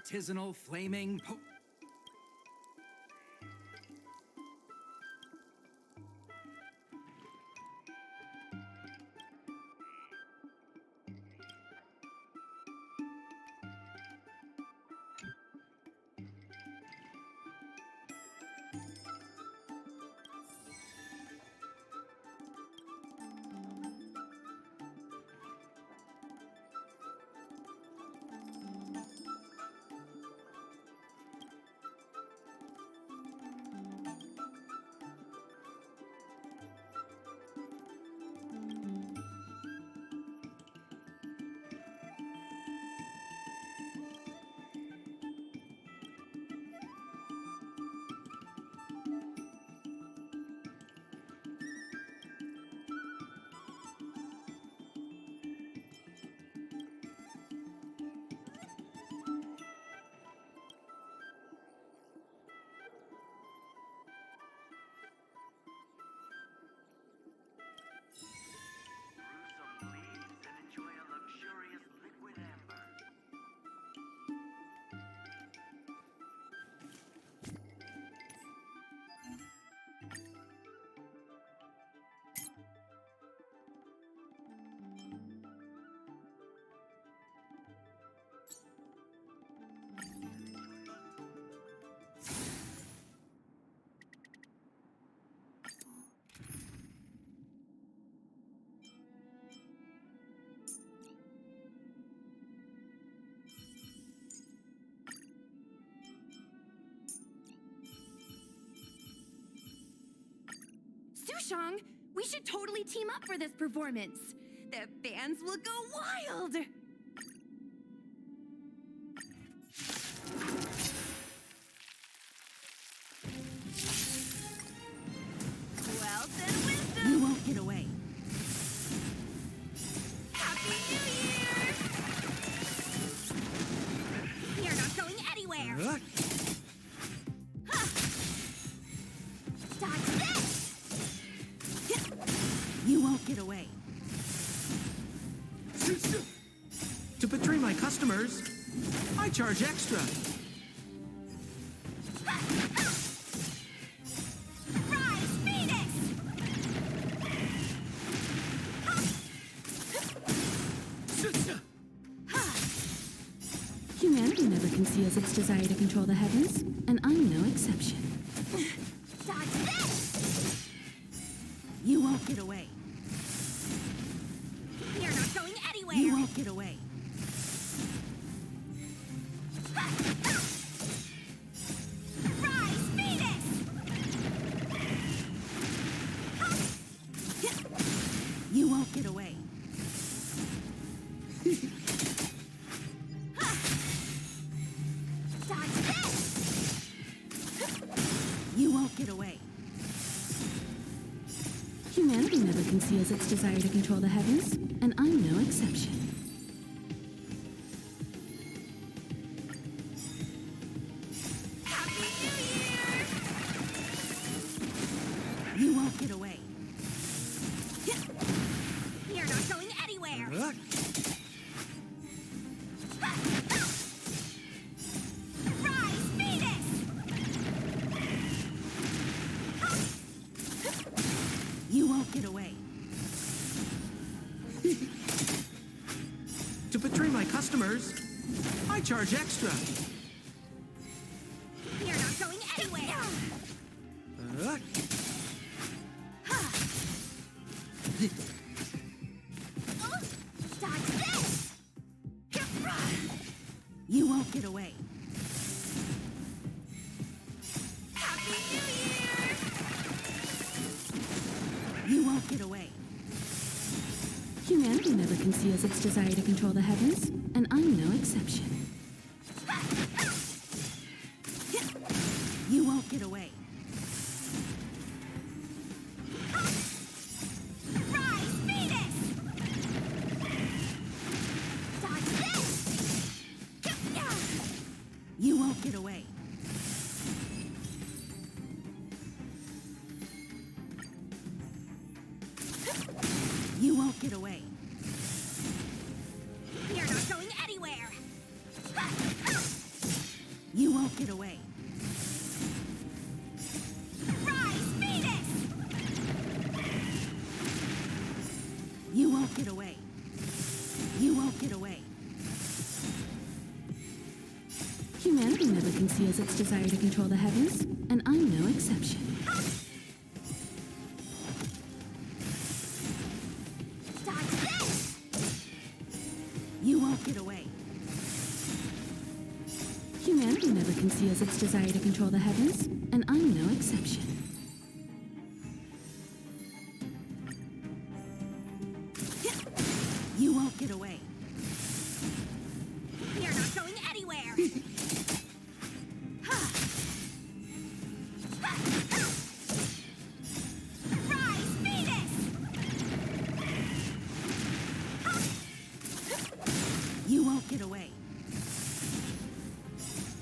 artisanal flaming Sushong, we should totally team up for this performance. The fans will go wild! Wealth and wisdom! You won't get away. Happy New Year! You're not going anywhere! Dodge this! You won't get away. To betray my customers, I charge extra. Rise, Phoenix! Humanity never conceals its desire to control the heavens, and I'm no exception. Dodge this! You won't get away. You're not going anywhere! You won't get away. Rise, Phoenix! You won't get away. Dodge this! You won't get away. Humanity never conceals its desire to control the heavens, and I'm no exception. Happy New Year! You won't get away. You're not going anywhere! Rise, Phoenix! You won't get away. To betray my customers, I charge extra. You're not going anywhere! Dodge this! You won't get away. Happy New Year! You won't get away. Humanity never conceals its desire to control the heavens, and I'm no exception. You won't get away. Rise, Phoenix! Dodge this! You won't get away. You won't get away. You're not going anywhere! get away. Rise, Venus! You won't get away. You won't get away. Humanity never conceals its desire to control the heavens, and I'm no exception. Dodge this! You won't get away. Humanity never conceals its desire to control the heavens, and I'm no exception. You won't get away. You're not going anywhere! Rise, Venus! You won't get away.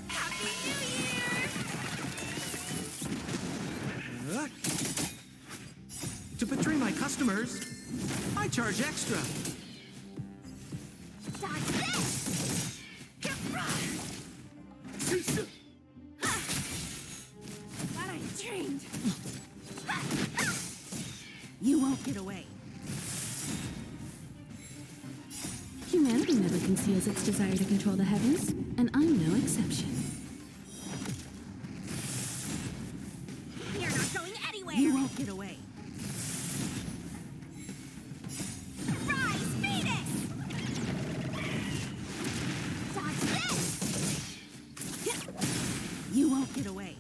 Happy New Year! To betray my customers, I charge extra. Dodge this! Glad I trained. You won't get away. Humanity never conceals its desire to control the heavens, and I'm no exception. You're not going anywhere. You won't get away. Rise, Venus! Dodge this! You won't get away.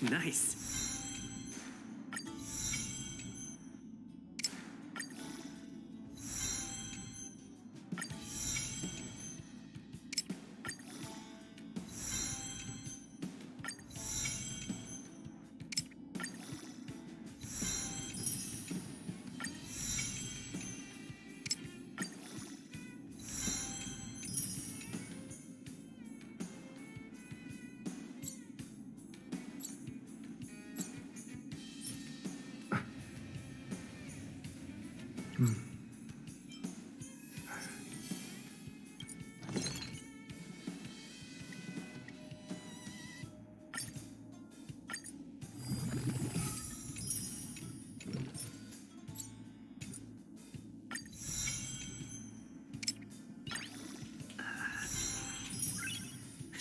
Nice.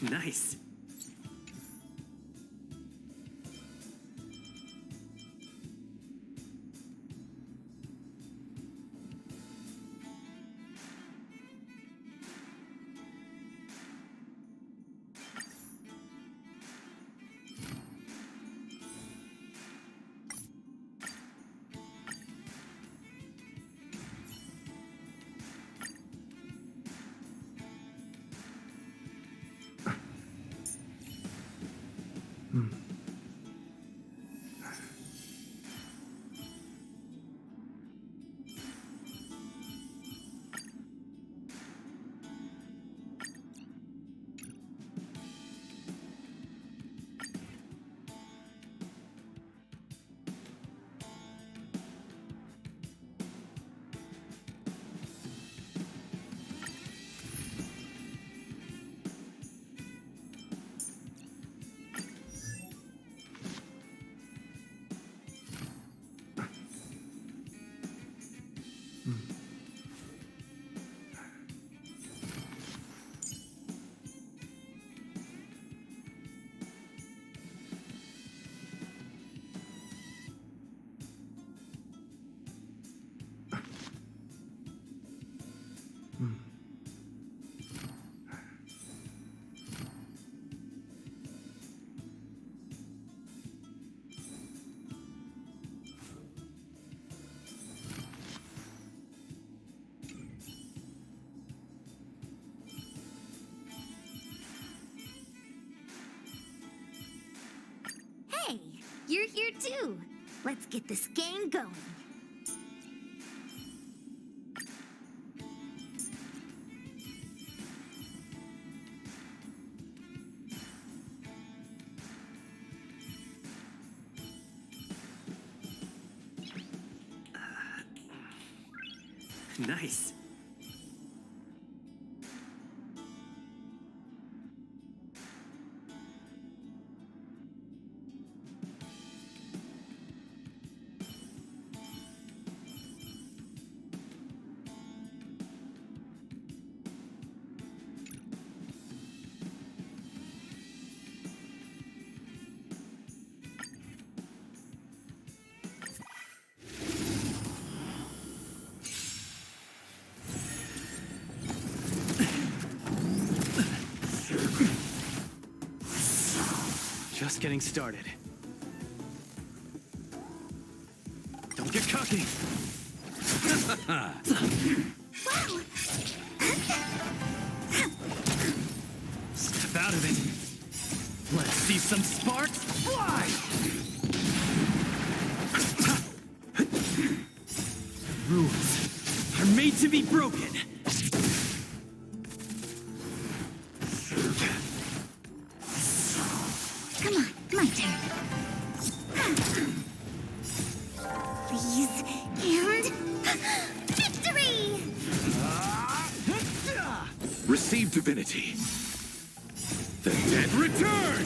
Nice. Hey, you're here too. Let's get this game going. Nice. Just getting started. Don't get cocky. Step out of it. Let's see some sparks fly! Rules are made to be broken. Come on, my turn. Please, and victory! Receive divinity. The dead return!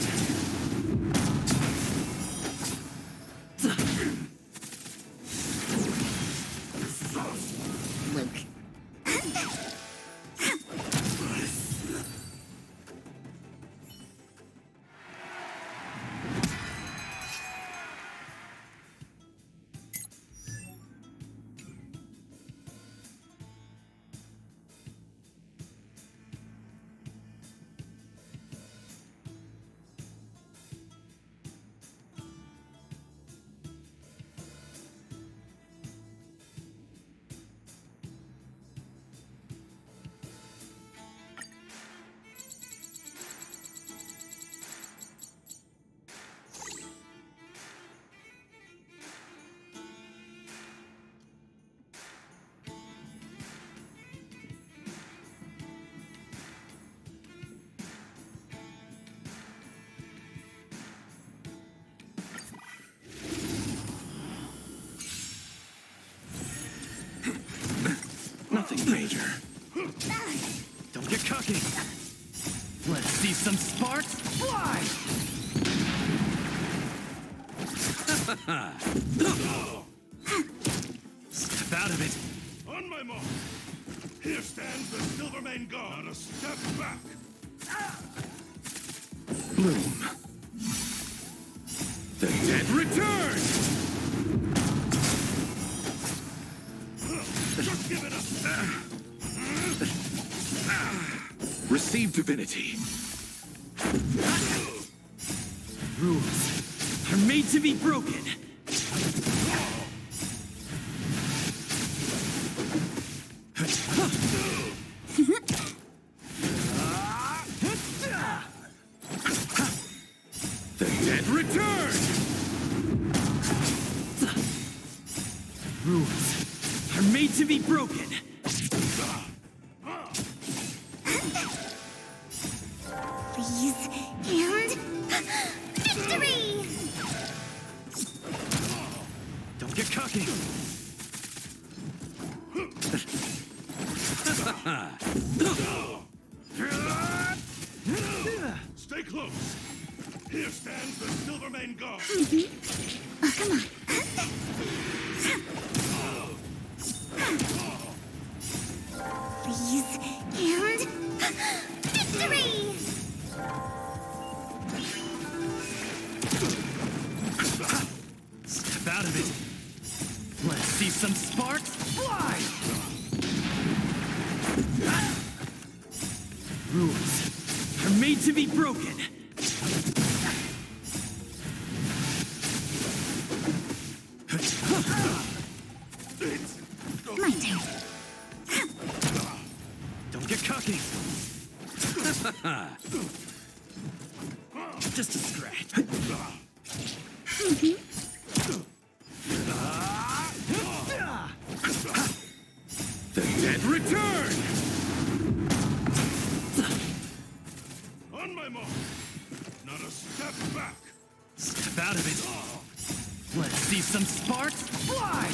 Luke. Nothing major. Don't get cocky. Let's see some sparks fly! Step out of it. On my mark. Here stands the Silvermane God. Not a step back. Bloom. The dead return! Just give it up. Receive divinity. Rules are made to be broken. The dead return! Rules are made to be broken. Please, and victory! Don't get cocky. Stay close. Here stands the Silvermane God. Come on. Please, and victory! Step out of it. Let's see some sparks fly! Rules are made to be broken. My turn. Don't get cocky. Just a scratch. The dead return! On my mark. Not a step back. Step out of it. Let's see some sparks fly!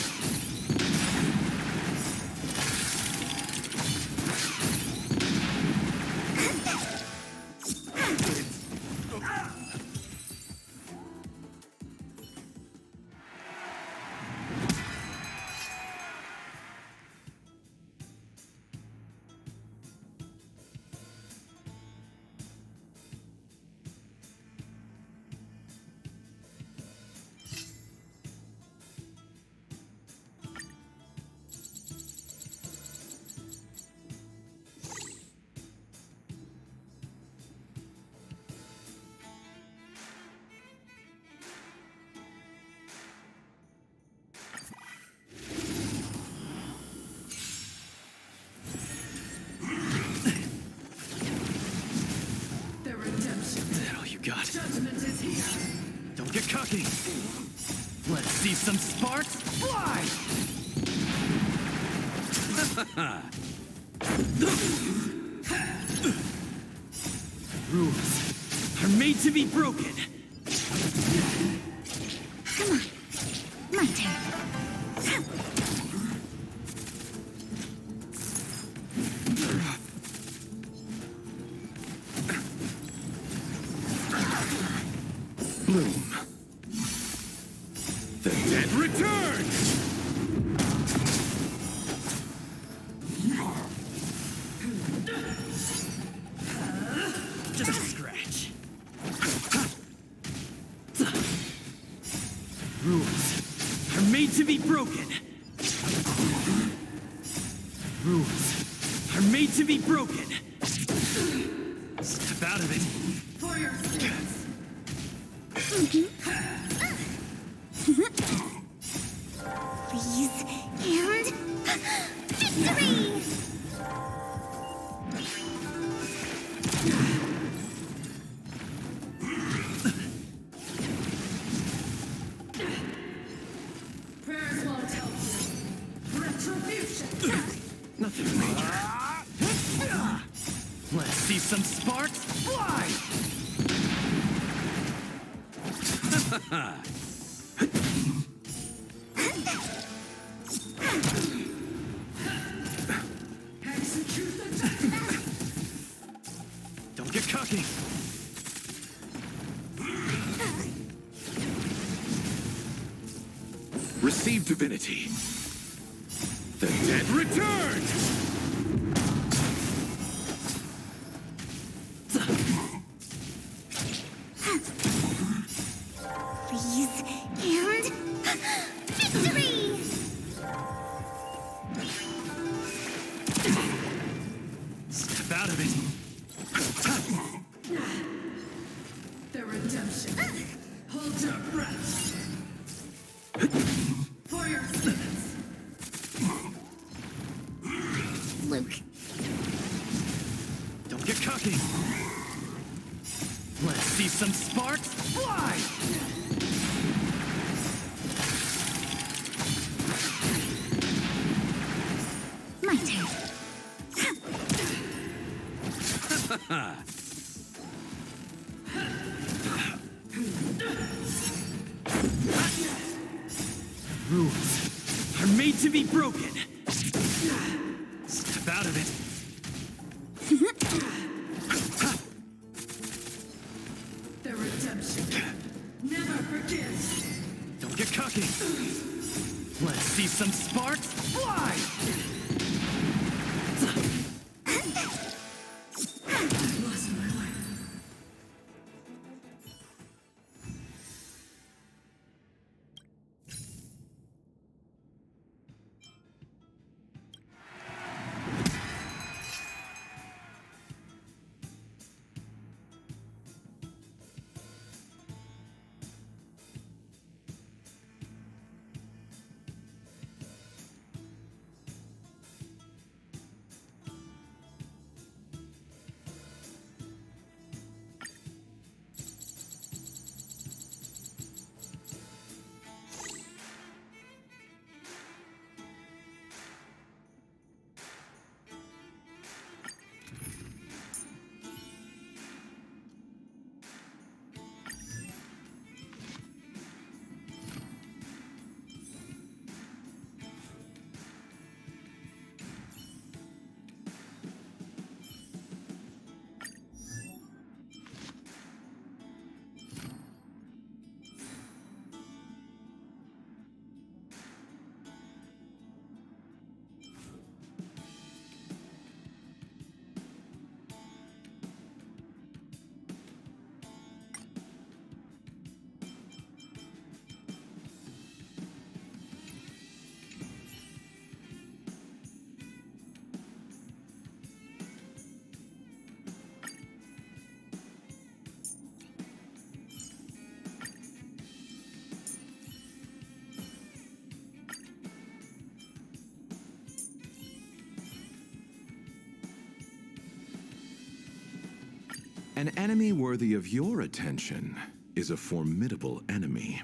Is that all you got? Don't get cocky. Let's see some sparks fly! Rules are made to be broken. Come on. My turn. Bloom. The dead return! Just a scratch. Rules are made to be broken. Rules are made to be broken. Step out of it. For your sins. Please, and victory! Prayers won't help you. Retribution! Nothing major. Let's see some sparks fly! Receive divinity. The dead return! Please, and victory! Step out of it. The redemption. Hold your breath. For your sins. Luke, Don't get cocky. Let's see some sparks fly! my turn. Rules are made to be broken. Step out of it. The redemption never forgets. Don't get cocky. Let's see some sparks fly! Lost my way. An enemy worthy of your attention is a formidable enemy.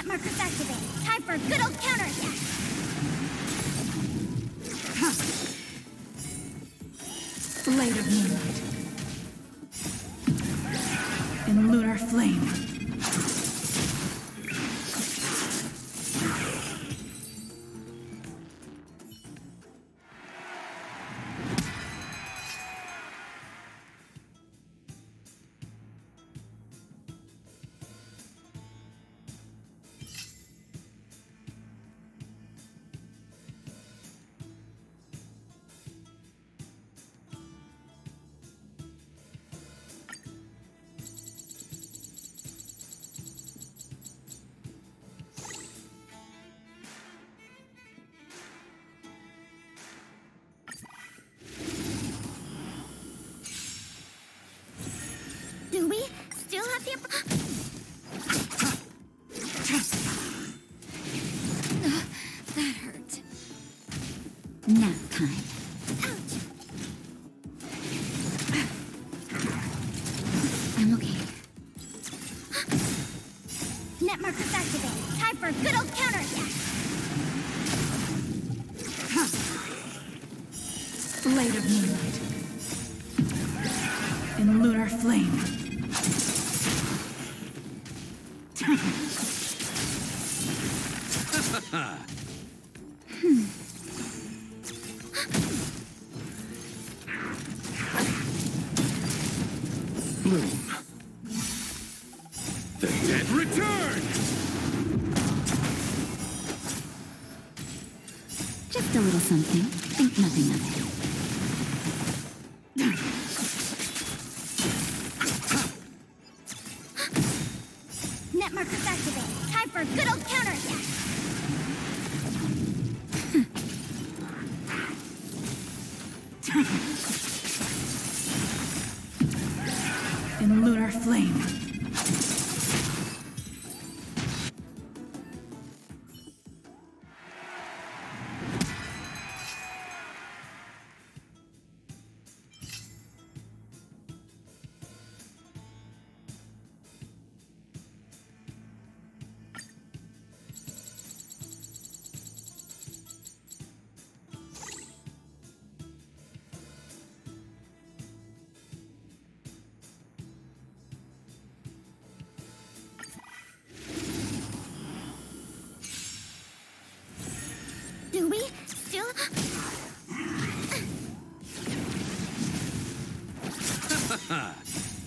Netmarkers activate. Time for a good old counterattack. Blade of moonlight. In lunar flame. Do we still have the that hurt. Nap time. Ouch! I'm okay. Netmarkers activate. Time for a good old counterattack. Blade of moonlight. In lunar flame. Bloom. The dead return! Just a little something. Think nothing of it. Netmarkers activate. Time for a good old counterattack. In lunar flame. Do we still?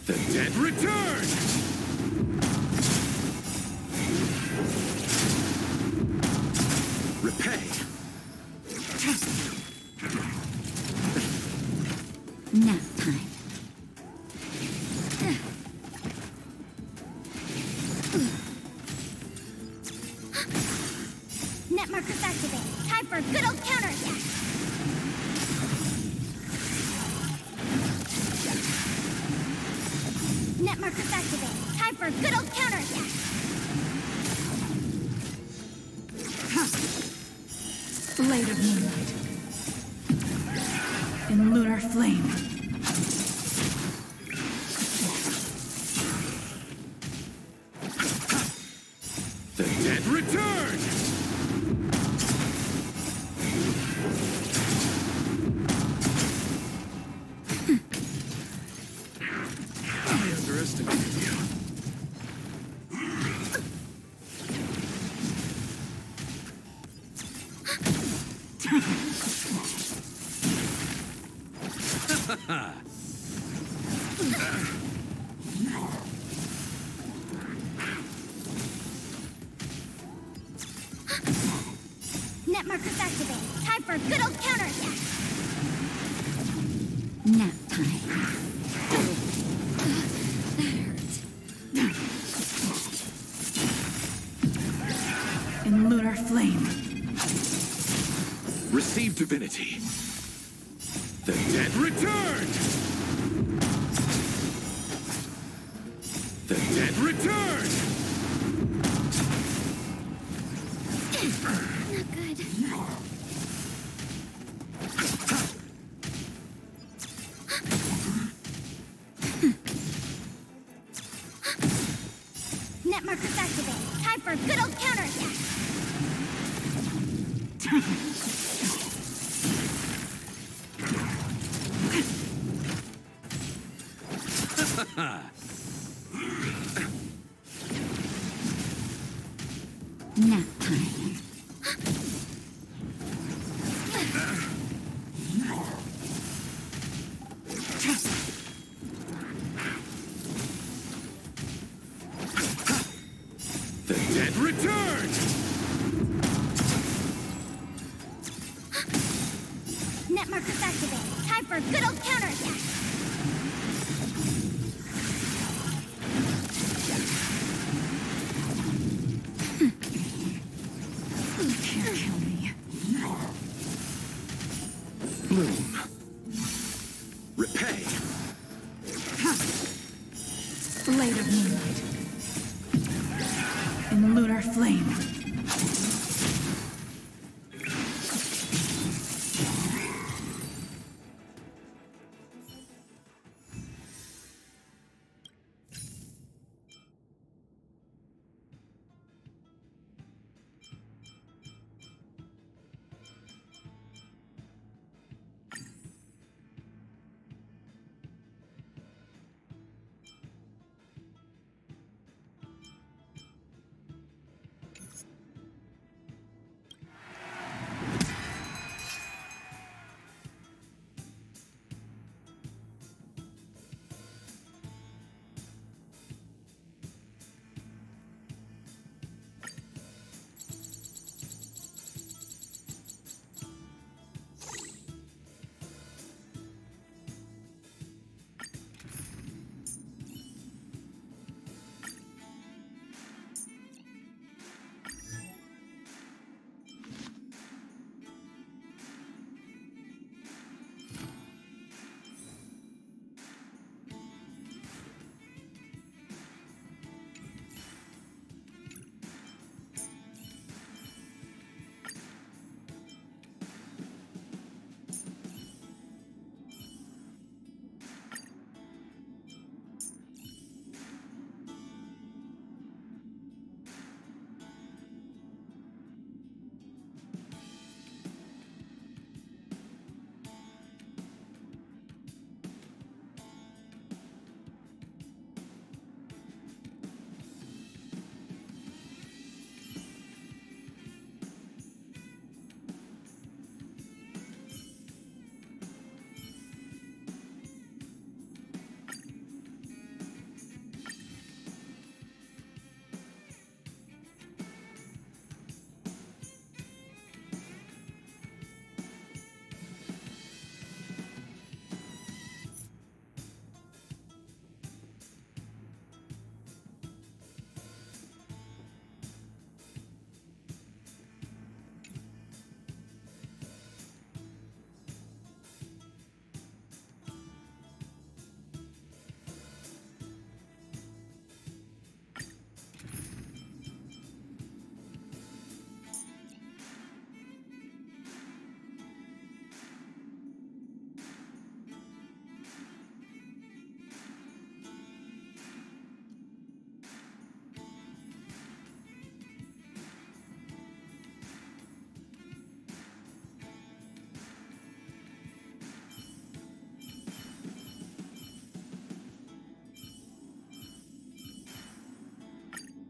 The dead return! Repay. Nap time. Netmarkers activate. Time for a good old counterattack. Netmarkers activate. Time for a good old counterattack. Blade of moonlight. In lunar flame. The dead return! I underestimated you. Netmarkers activate. Time for a good old counterattack. Nap time. That hurt. In lunar flame. Receive divinity. The dead return! The dead return! Not good. Net markers activate. Time for a good old counterattack. Nap time. The dead return! Net markers activate. Time for a good old counterattack. Can't kill me. Bloom. Repay. Blade of moonlight. In lunar flame.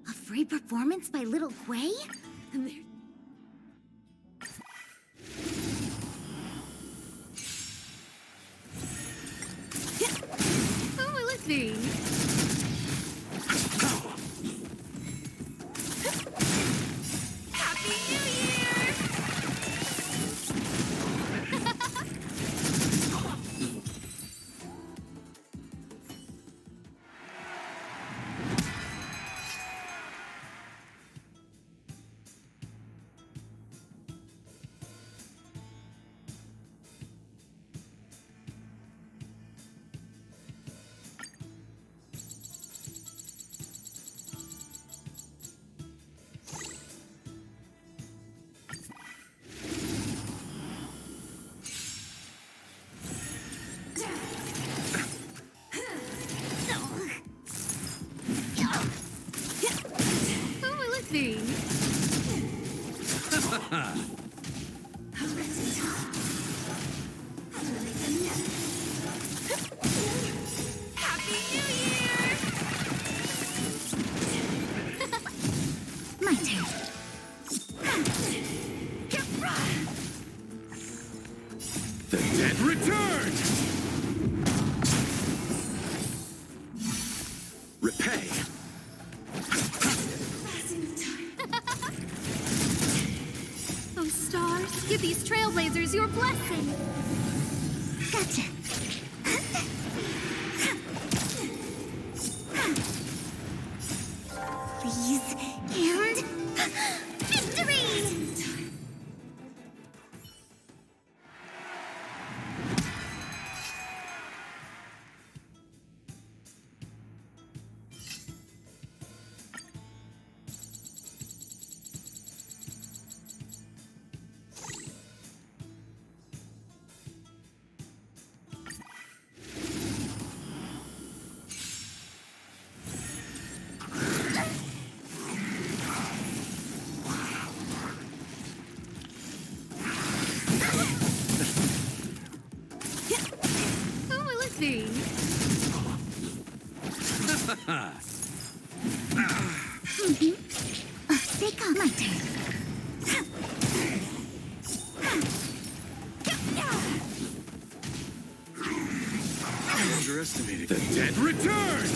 A free performance by Little Quay? Oh, let's see. Happy New Year! thing. Happy New Year! My turn. The dead return! Repay. Oh, stars, give these trailblazers your blessing. Gotcha. Please, and victory! Who will it be? Take on my turn. Underestimated. The dead return!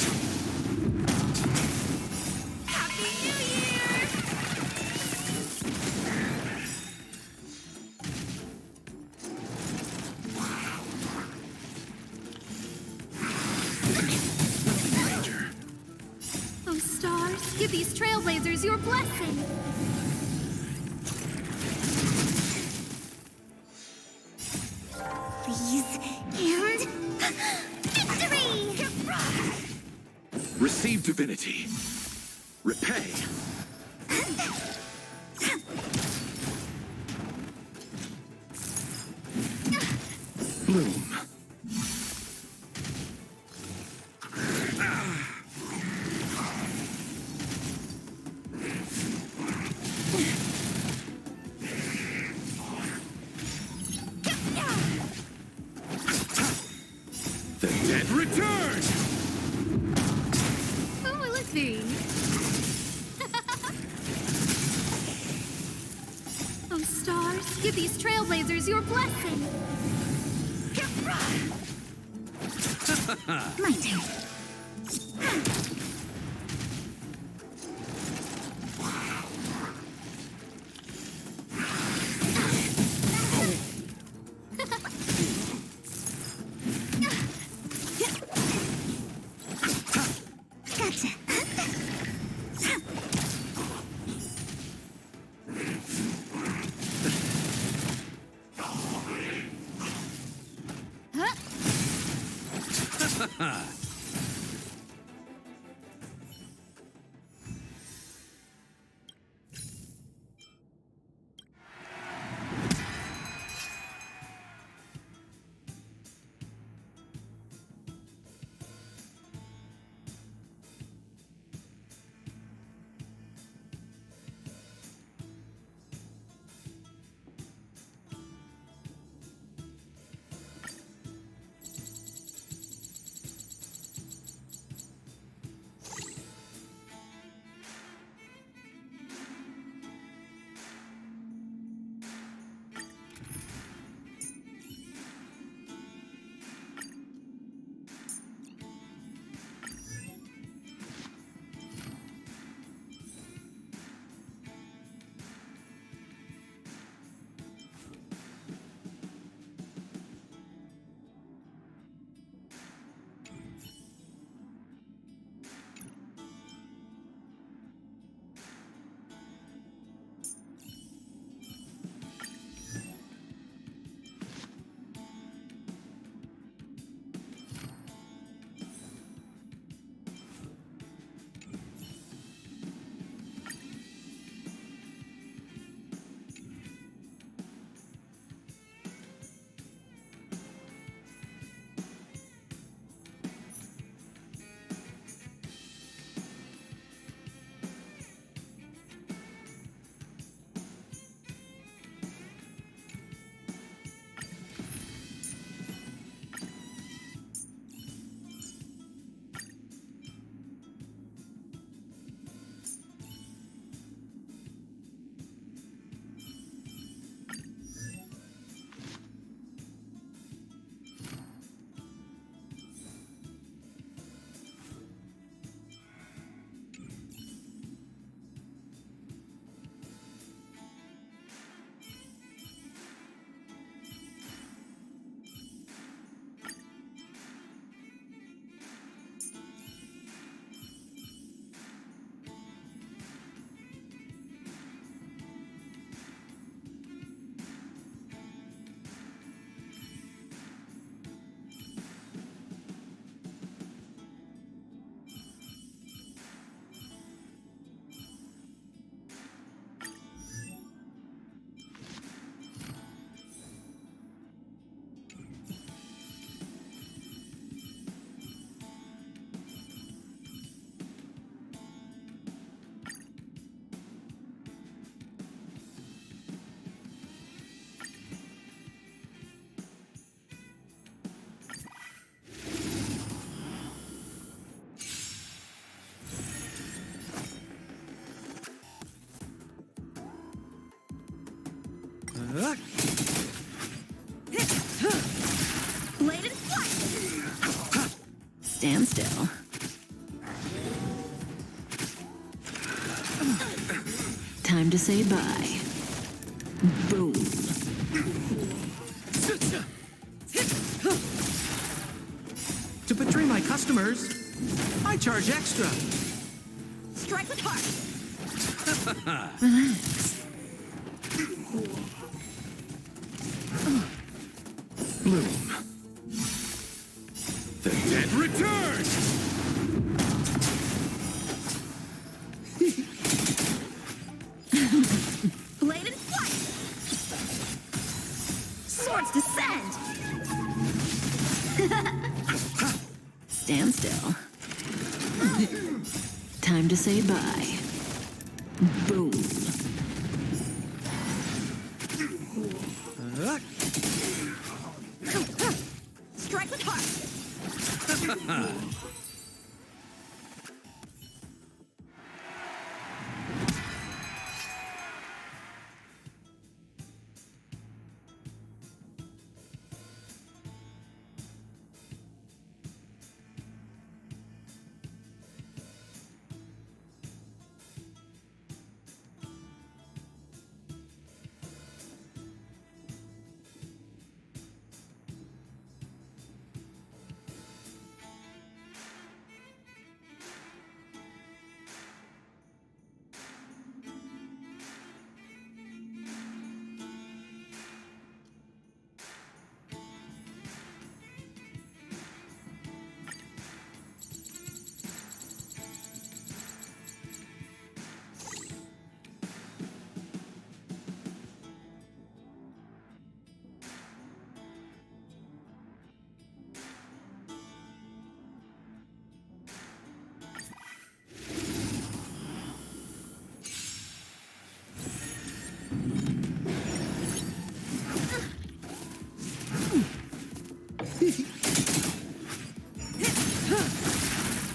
Happy New Year! Oh, stars, give these trailblazers your blessing. Please, and victory! Receive divinity. Repay. Bloom. The dead return! Who will it be? Oh, stars, give these trailblazers your blessing. My turn. Gotcha. Blade and flight! Stand still. Time to say bye. Boom. To betray my customers, I charge extra. Strike with heart! Relax. Bloom. The dead return! Blade and flight! Swords descend! Stand still. Time to say bye. Boom. Strike with heart!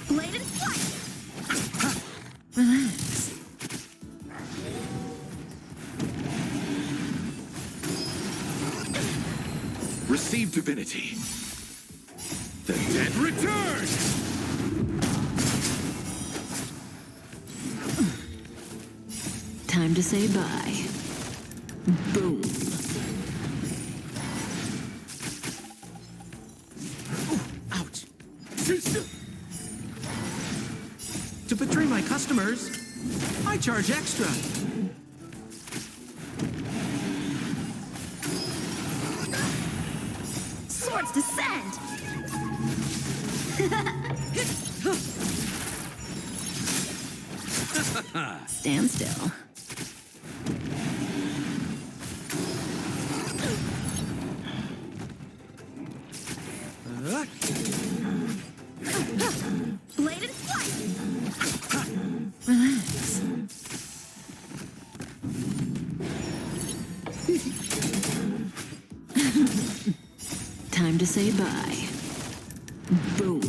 Blade and flight! Relax. Receive divinity. The dead return! Time to say bye. Boom. Ouch. To betray my customers, I charge extra. Swords descend! Stand still. Blade and flight! Relax. Time to say bye. Boom.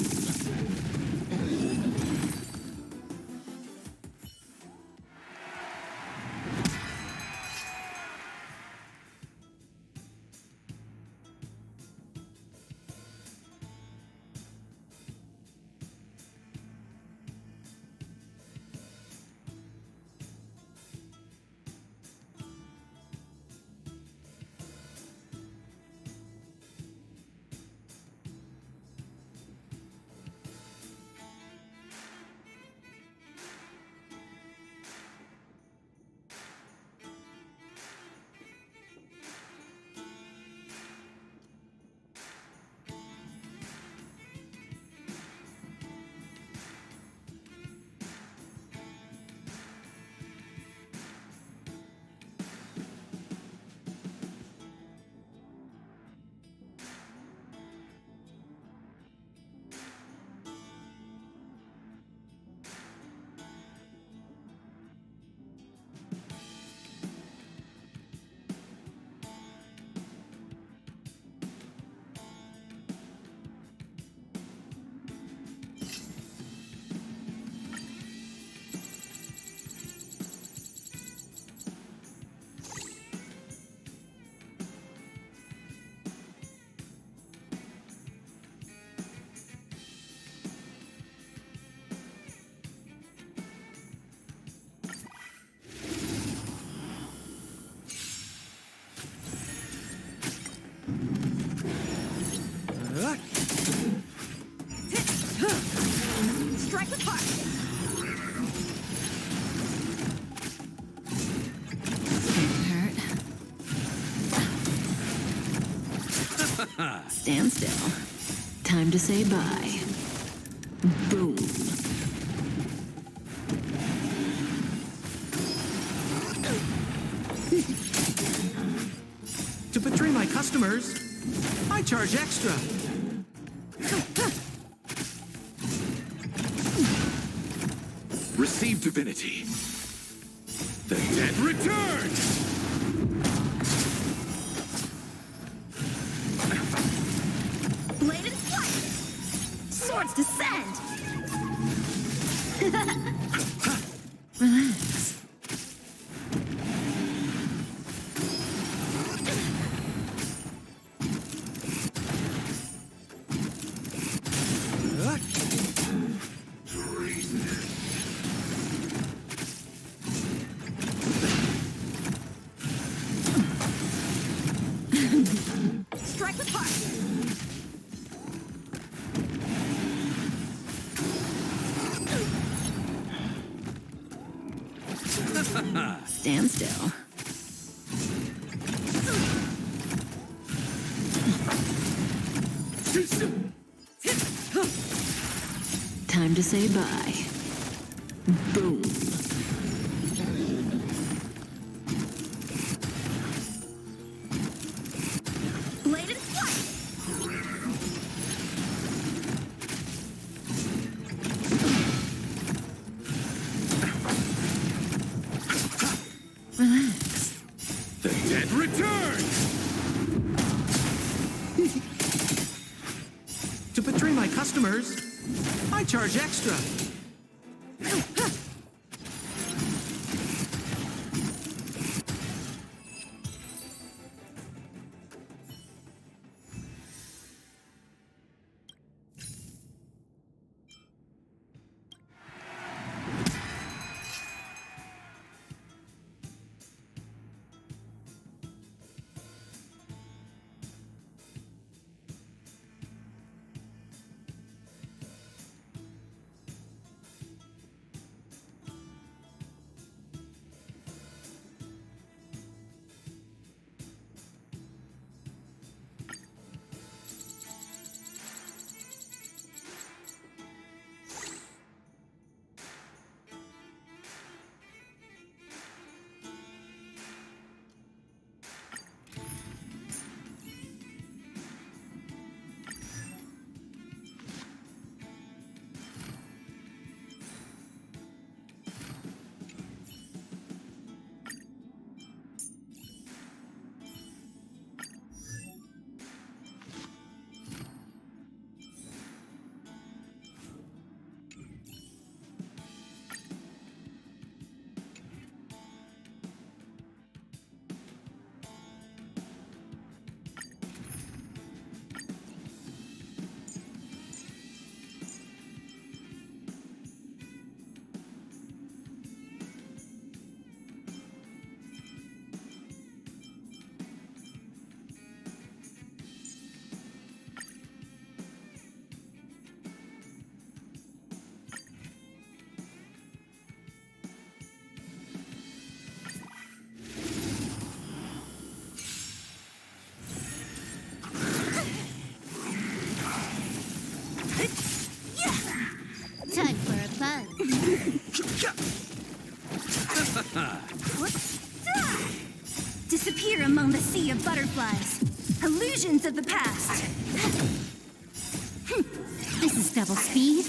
Stand still. Time to say bye. Boom. To betray my customers, I charge extra. Receive divinity. The dead return! Blade and flight! Swords descend! Relax. Strike with heart! Stand still. Time to say bye. Boom. Blade and flight! Relax. The dead return! To betray my customers, I charge extra. Time for a fun. Disappear among the sea of butterflies. Illusions of the past. This is double speed.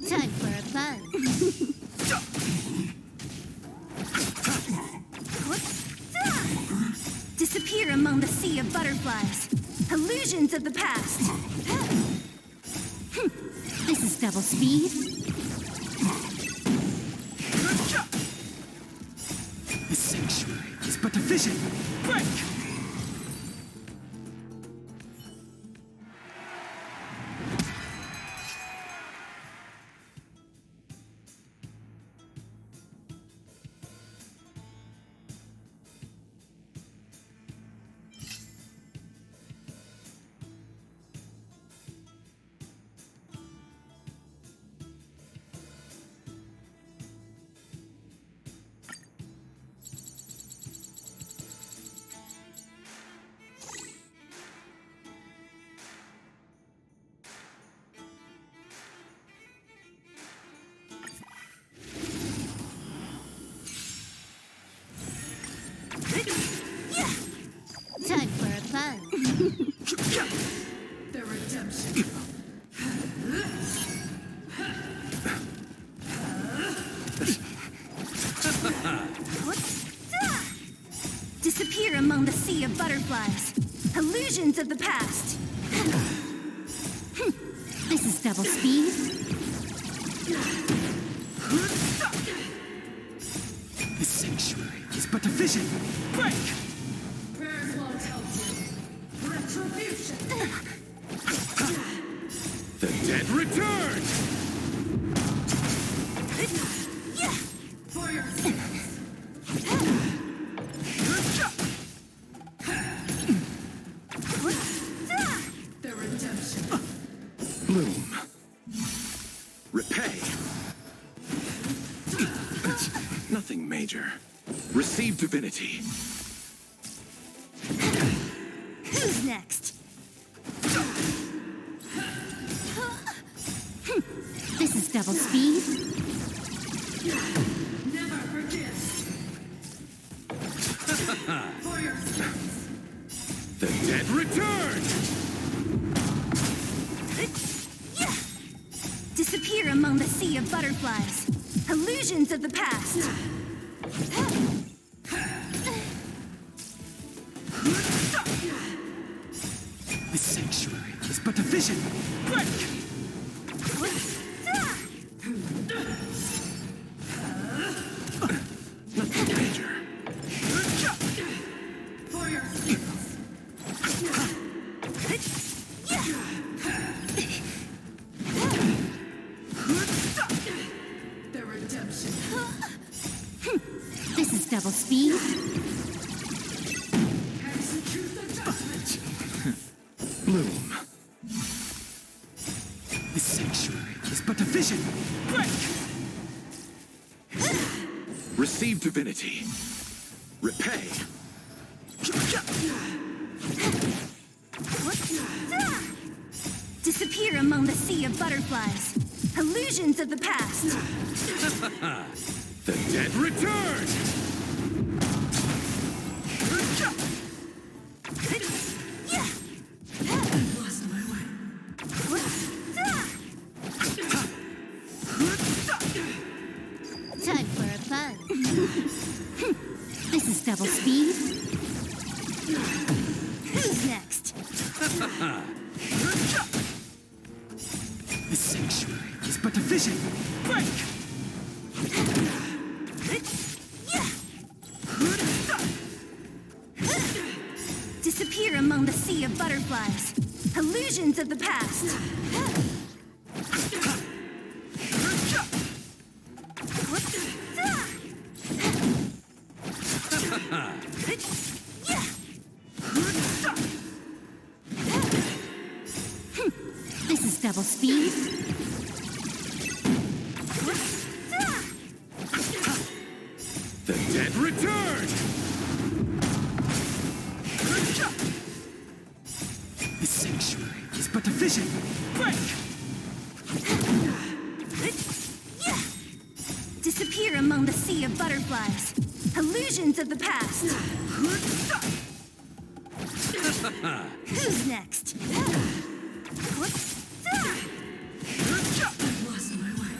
Time for a fun. Disappear among the sea of butterflies. Illusions of the past. This is double speed. The sanctuary is but a vision. Break! Time for a plunge. The redemption. Disappear among the sea of butterflies. Illusions of the past. This is double speed. The sanctuary is but a vision. Break! Prayers won't help you. Retribution. The dead return! For your sins. The redemption. Bloom. Repay. Nothing major. Receive divinity. Who's next? This is double speed. Never forgive. For your sins. The dead return! Disappear among the sea of butterflies. Illusions of the past. The sanctuary is but a vision. Break! Nothing major. For your sins. The redemption. This is double speed. Execute the judgment. Bloom. The sanctuary is but a vision. Break! Receive divinity. Repay. Disappear among the sea of butterflies. Illusions of the past. The dead return! Lost my way. Time for a plunge. This is double speed. Who's next? The sanctuary is but a vision. Break! Disappear among the sea of butterflies. Illusions of the past. This is double speed. The dead return! The sanctuary is but a vision. Break! Disappear among the sea of butterflies. Illusions of the past. Who's next? Lost my way.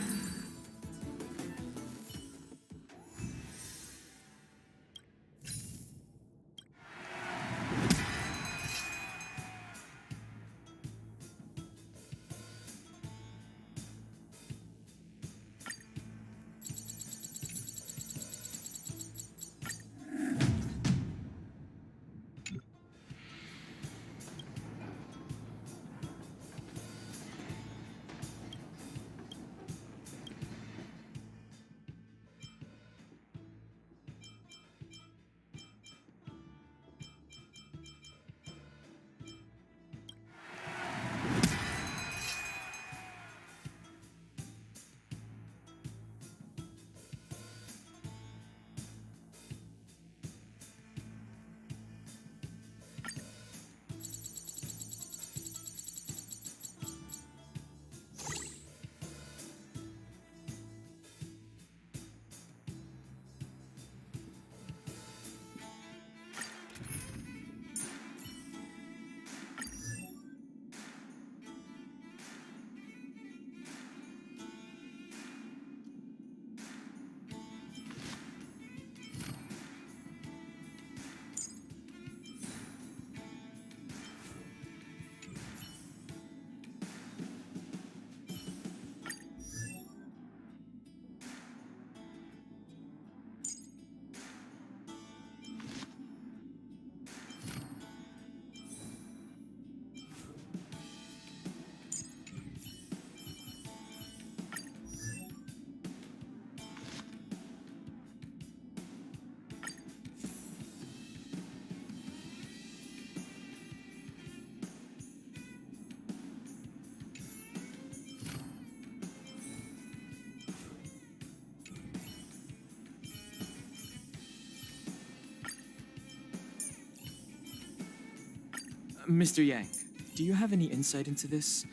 Mr. Yang, do you have any insight into this?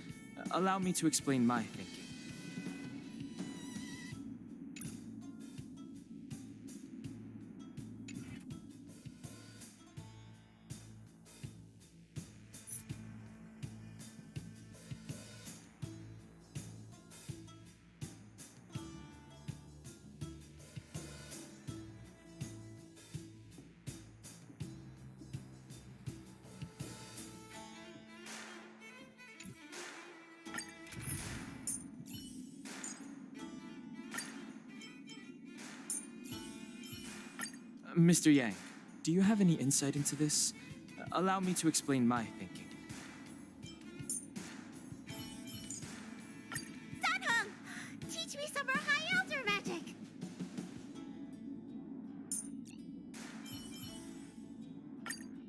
Allow me to explain my thinking. Mr. Yang, do you have any insight into this? Allow me to explain my thinking. Dunham! Teach me some more high elder magic!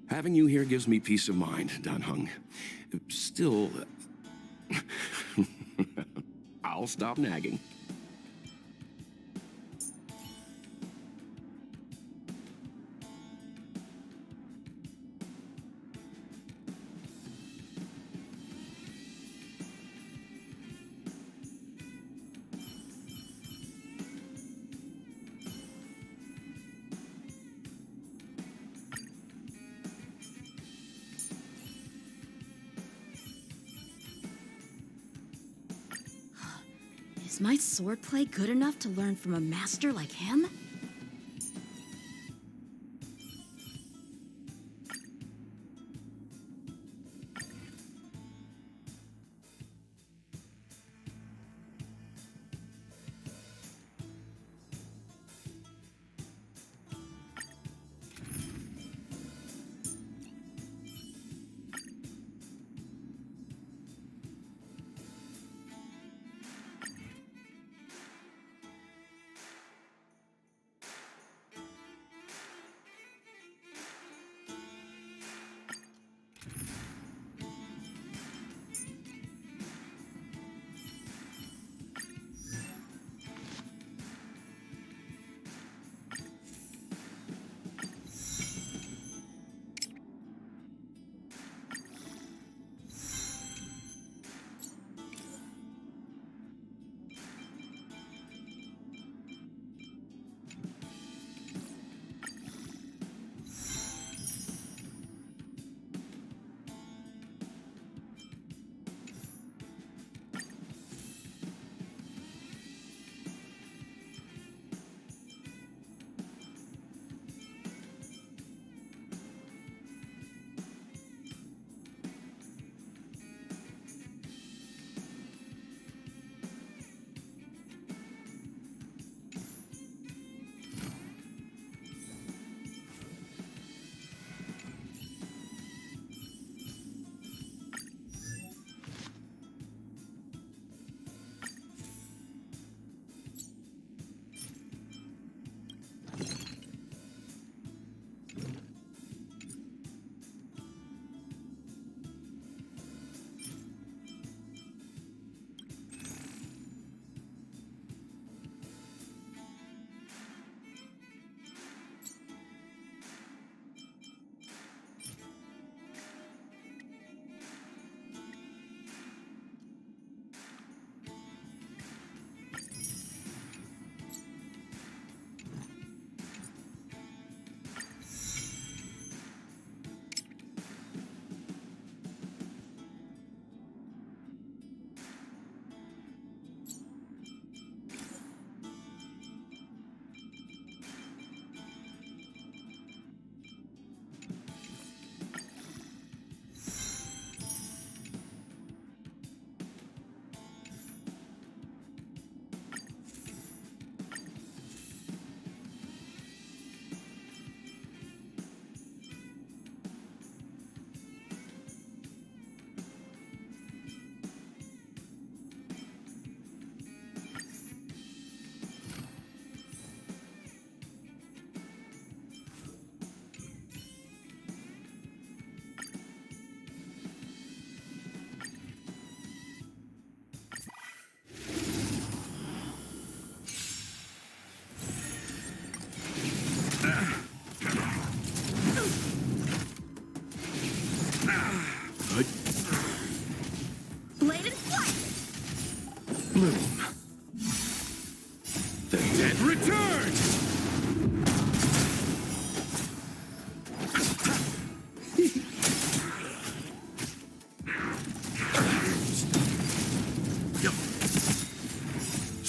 Having you here gives me peace of mind, Dunhung. Still, I'll stop nagging. Is my swordplay good enough to learn from a master like him?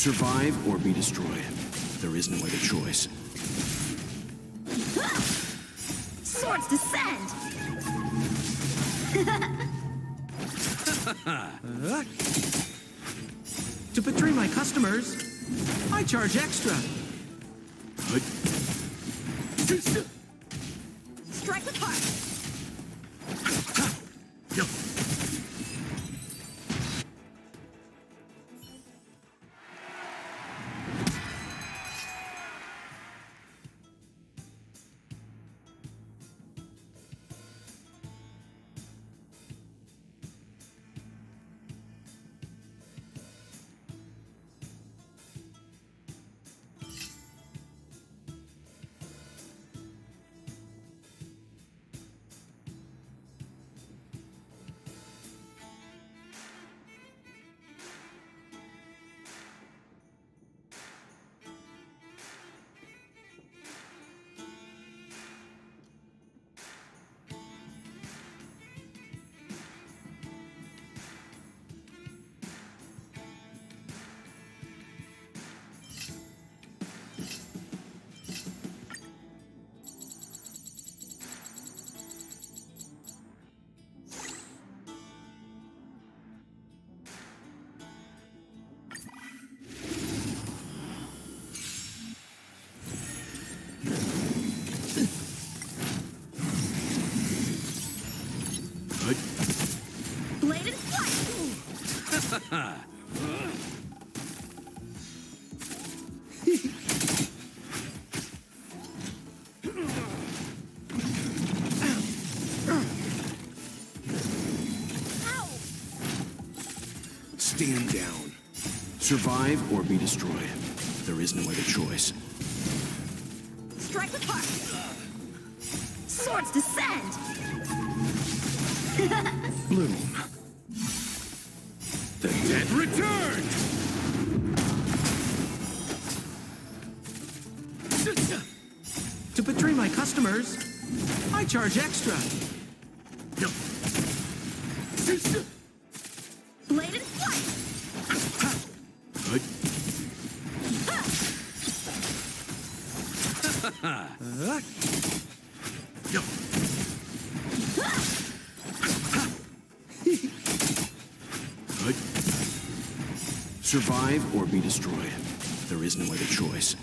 Survive or be destroyed. There is no other choice. Swords descend! To betray my customers, I charge extra. Strike with heart. Bladed flight! Stand down. Survive or be destroyed. There is no other choice. Strike with heart! Swords descend! Bloom. The dead return! To betray my customers, I charge extra. Bladed flight! Survive or be destroyed. There is no other choice.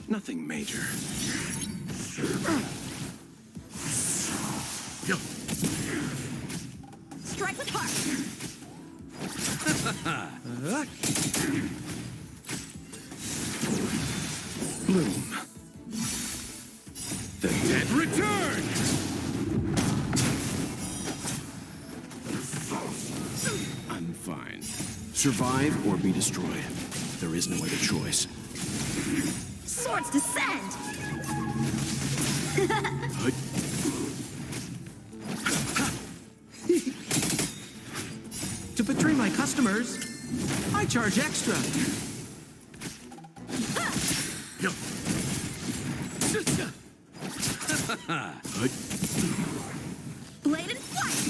Nothing major. Strike with heart! Bloom. The dead return! I'm fine. Survive or be destroyed. There is no other choice. Swords descend! To betray my customers, I charge extra. Bladed flight!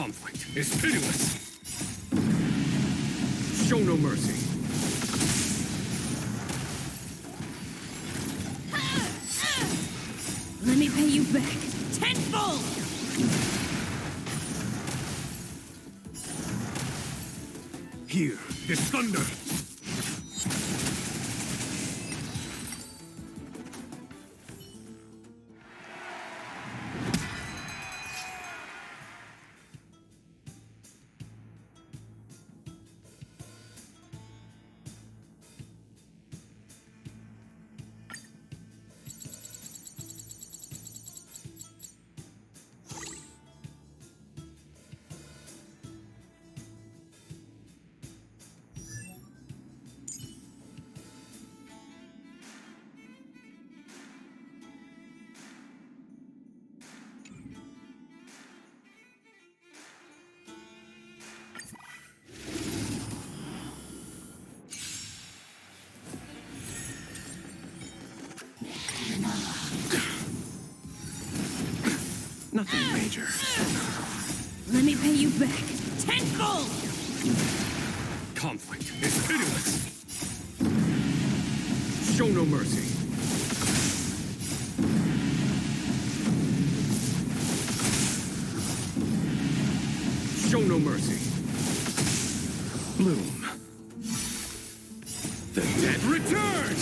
Conflict is pitiless. Show no mercy. Let me pay you back tenfold! Here is thunder. Nothing major. Let me pay you back tenfold! Conflict is pitiless. Show no mercy. Show no mercy. Bloom. The dead return!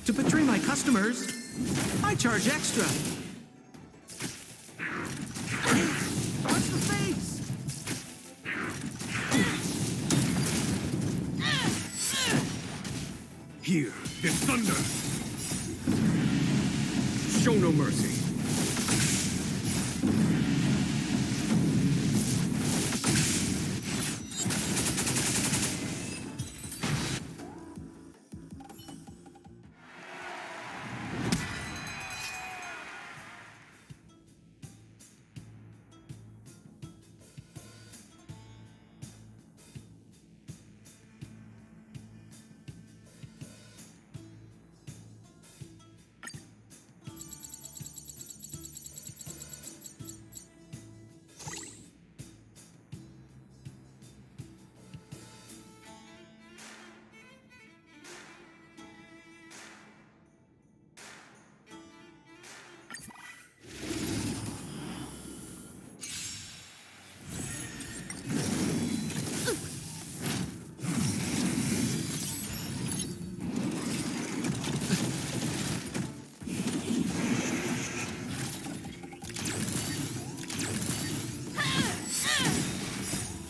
To betray my customers, I charge extra. Watch the face! Here is thunder. Show no mercy.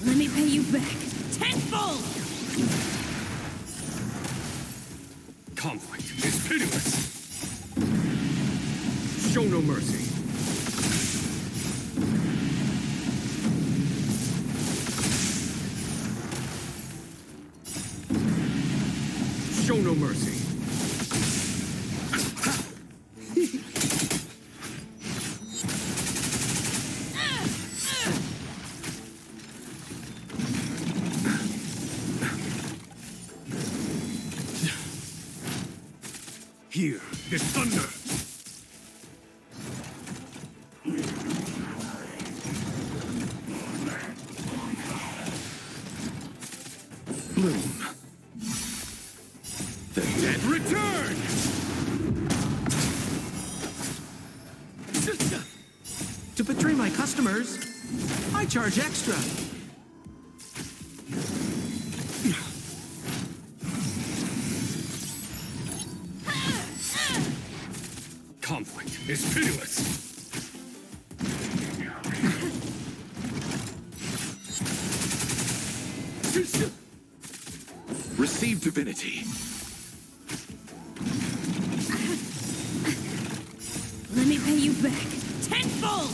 Let me pay you back tenfold! Conflict is pitiless. Show no mercy. Show no mercy. Here is thunder. Bloom. The dead return! To betray my customers, I charge extra. Conflict is pitiless. Receive divinity. Let me pay you back tenfold!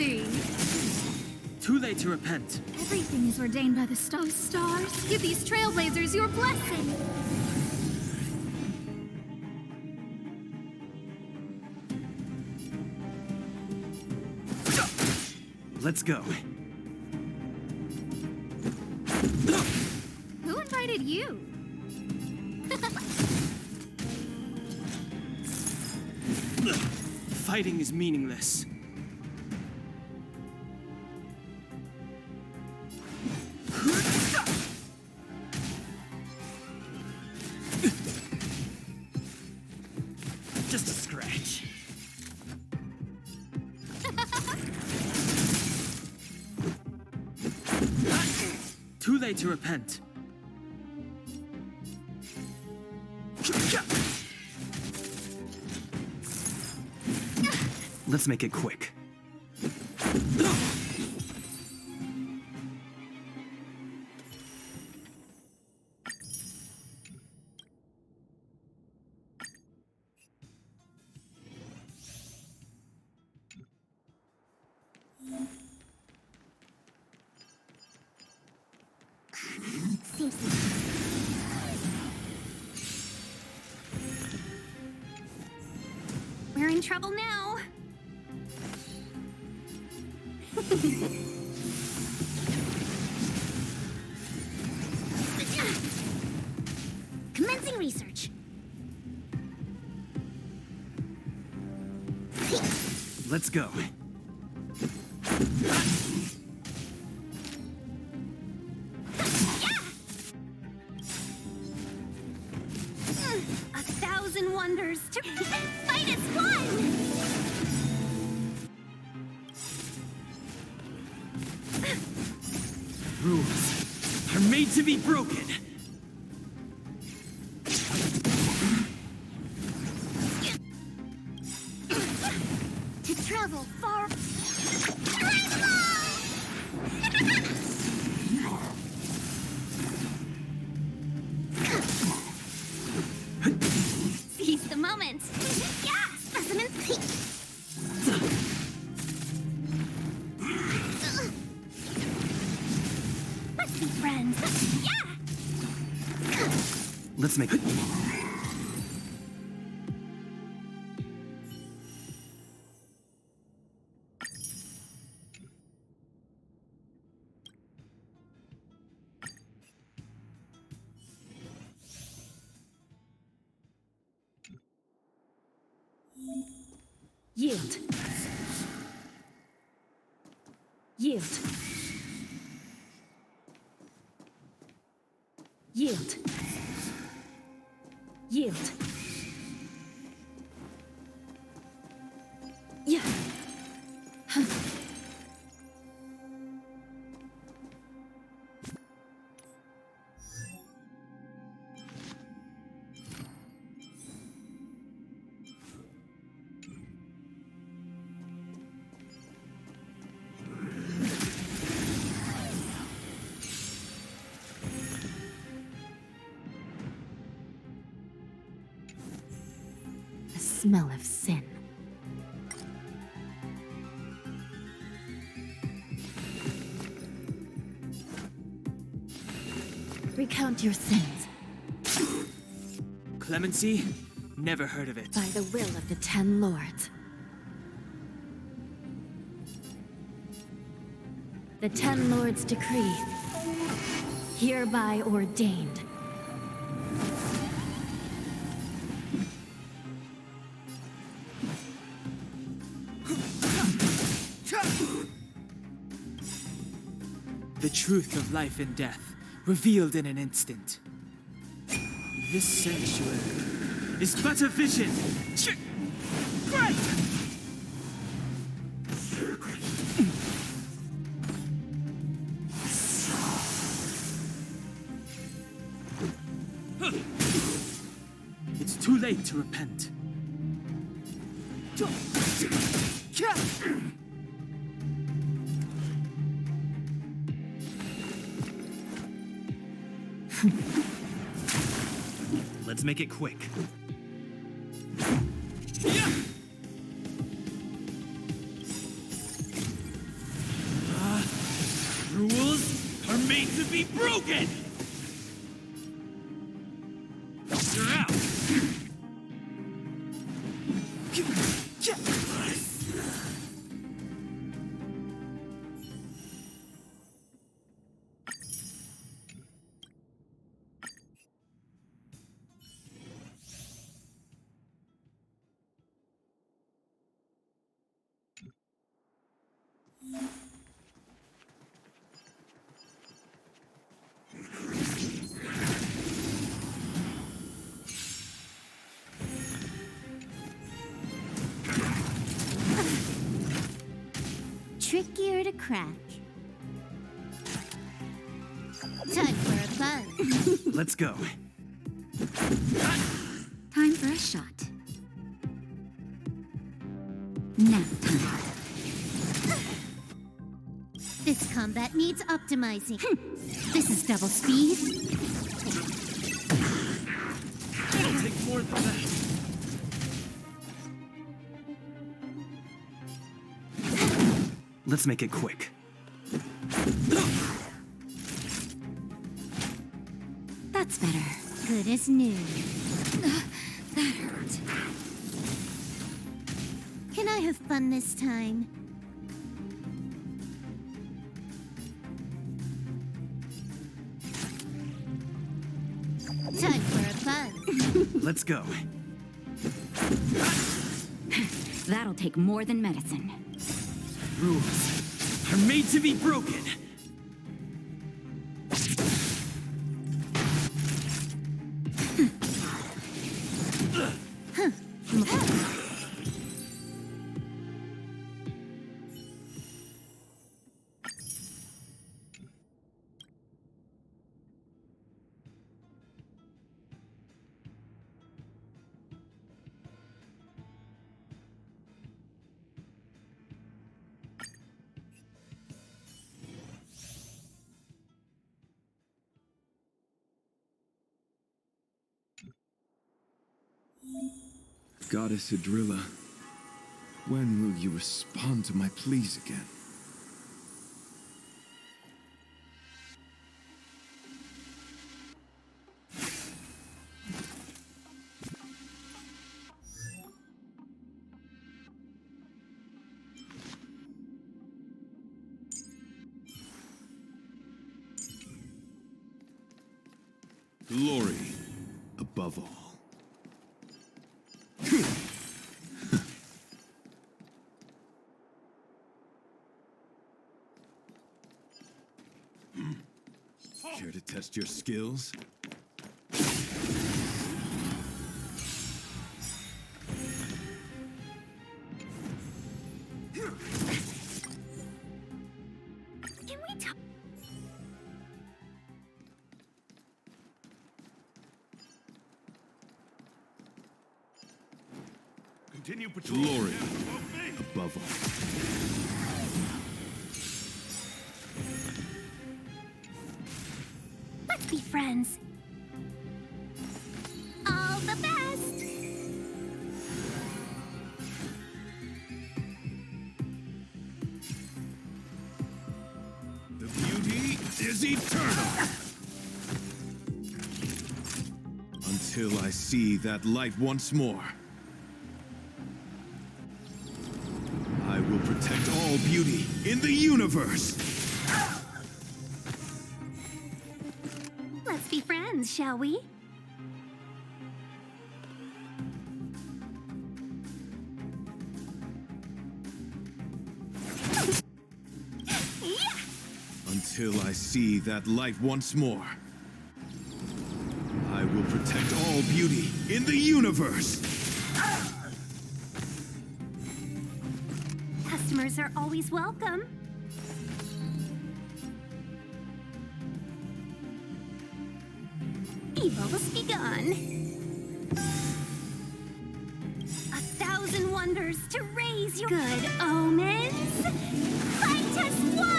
anything. Too late to repent. Everything is ordained by the stars. Give these trailblazers your blessing. Let's go. Who invited you? Fighting is meaningless. Just a scratch. Too late to repent. Let's make it quick. We're in trouble now. Commencing research. Let's go. A thousand wonders to fight as one! Rules are made to be broken. To travel far. Seize the moment. Yeah, specimens. Let's be friends. Yeah. Let's make it. Yield. Yield. Yield. Yield. Yeah. Huh. The smell of sin. Recount your sins Clemency? Never heard of it. by the will of the 10 Lords. The 10 Lords decree, hereby ordained. The truth of life and death, revealed in an instant. This sanctuary is but a vision. Great! It's too late to repent. Let's make it quick. to be broken! You're out! Trickier to crack. Time for a fun. Let's go. Time for a shot. Now time. This combat needs optimizing. This is double speed. It'll take more than that. Let's make it quick. That's better. Good as new. That hurt. Can I have fun this time? Time for a fun. Let's go. That'll take more than medicine. Rules are made to be broken. Goddess Adrilla, when will you respond to my pleas again? Glory above all. Care to test your skills? Can we talk? Continue patrol. Glory Obey. above all. Let's be friends. All the best. The beauty is eternal. Until I see that light once more. I will protect all beauty in the universe. Let's be friends, shall we? Until I see that light once more. I will protect all beauty in the universe. Customers are always welcome. Evil's begun. 1,000 wonders to raise your good omens. Fight as one.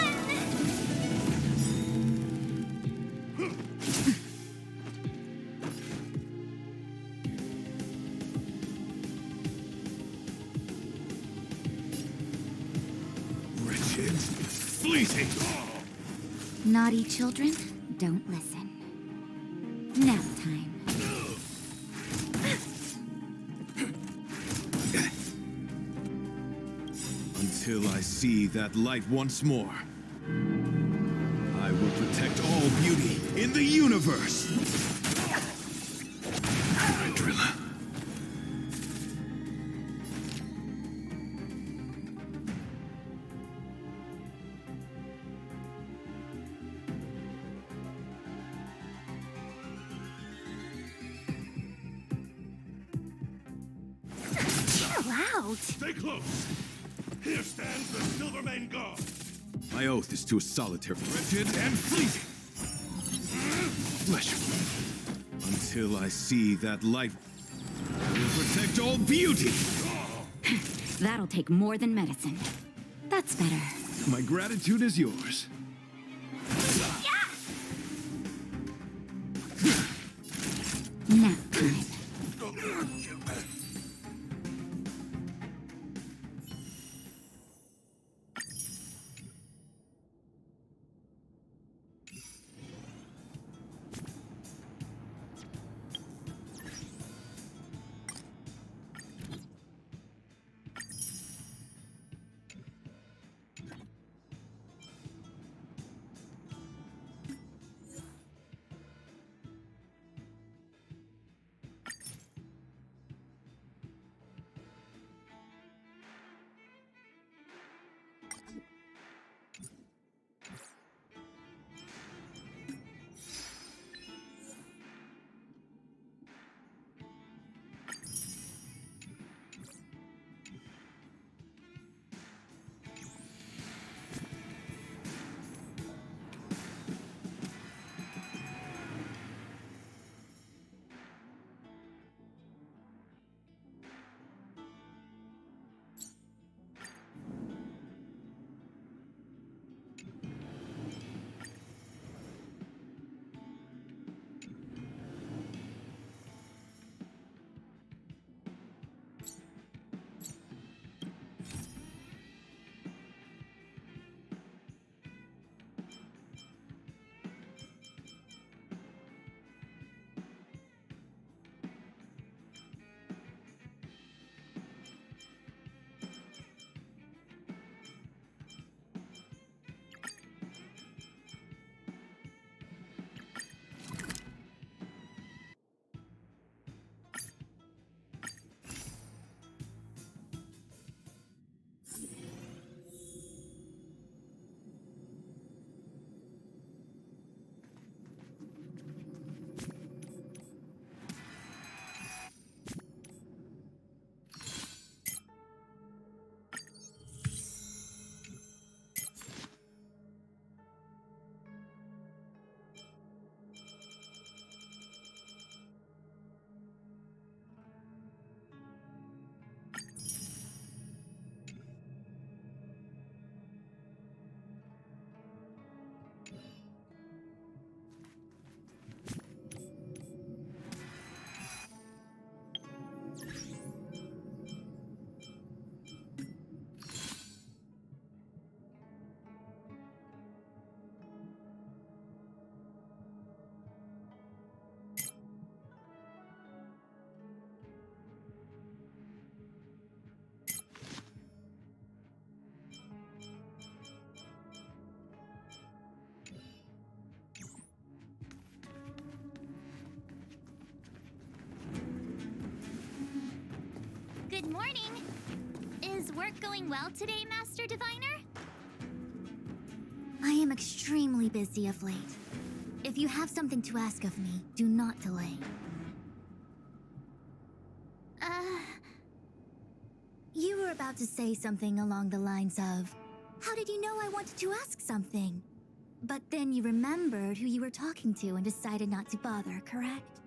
Wretched, fleeting. Naughty children? don't listen. Nap time. Until I see that light once more, I will protect all beauty in the universe! Drilla. Chill out. Stay close. Here stands the Silvermane God. My oath is to a solitary, wretched and fleeting flesh wound. Until I see that light, I will protect all beauty! That'll take more than medicine. That's better. My gratitude is yours. Nap time. Good morning. Is work going well today, Master Diviner? I am extremely busy of late. If you have something to ask of me, do not delay. You were about to say something along the lines of, how did you know I wanted to ask something? But then you remembered who you were talking to and decided not to bother, correct?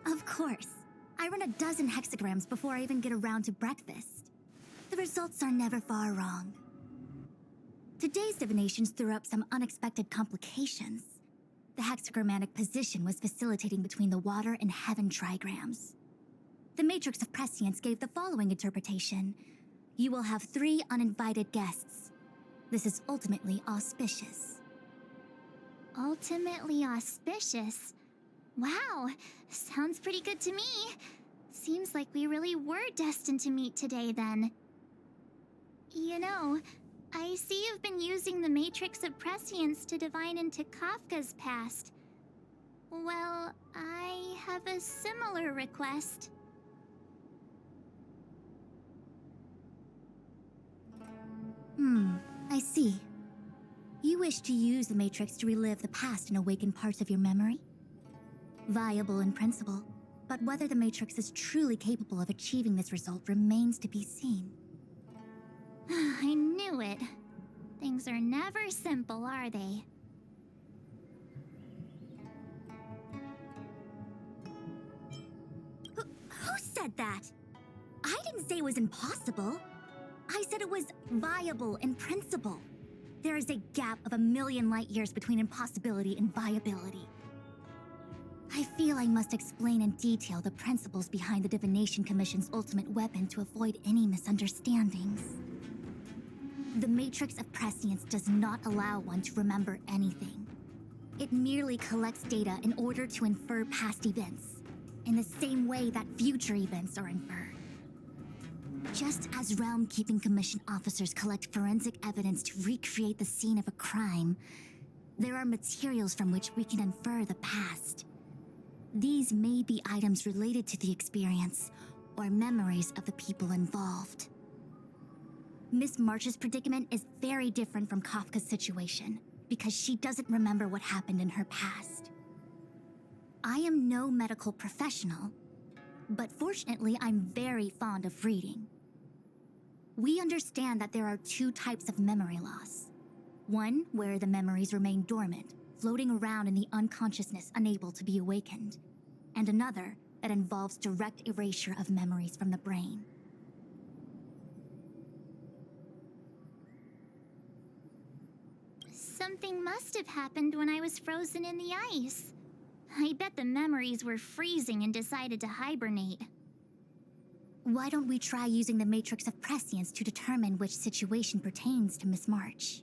Of course. I run a dozen hexagrams before I even get around to breakfast. The results are never far wrong. Today's divinations threw up some unexpected complications. The hexagrammatic position was facilitating between the water and heaven trigrams. The matrix of prescience gave the following interpretation. You will have 3 uninvited guests. This is ultimately auspicious. Ultimately auspicious? Wow, sounds pretty good to me. Seems like we really were destined to meet today then. You know, I see you've been using the Matrix of Prescience to divine into Kafka's past. Well, I have a similar request. I see. You wish to use the Matrix to relive the past and awaken parts of your memory? Viable in principle, but whether the Matrix is truly capable of achieving this result remains to be seen. I knew it. Things are never simple, are they? Who said that? I didn't say it was impossible. I said it was viable in principle. There is a gap of 1,000,000 light years between impossibility and viability. I feel I must explain in detail the principles behind the Divination Commission's ultimate weapon to avoid any misunderstandings. The Matrix of Prescience does not allow one to remember anything. It merely collects data in order to infer past events, in the same way that future events are inferred. Just as Realm Keeping Commission officers collect forensic evidence to recreate the scene of a crime, there are materials from which we can infer the past. These may be items related to the experience or memories of the people involved. Miss March's predicament is very different from Kafka's situation because she doesn't remember what happened in her past. I am no medical professional, but fortunately I'm very fond of reading. We understand that there are 2 types of memory loss. One where the memories remain dormant, floating around in the unconsciousness unable to be awakened, and another that involves direct erasure of memories from the brain. Something must have happened when I was frozen in the ice. I bet the memories were freezing and decided to hibernate. Why don't we try using the Matrix of Prescience to determine which situation pertains to Miss March?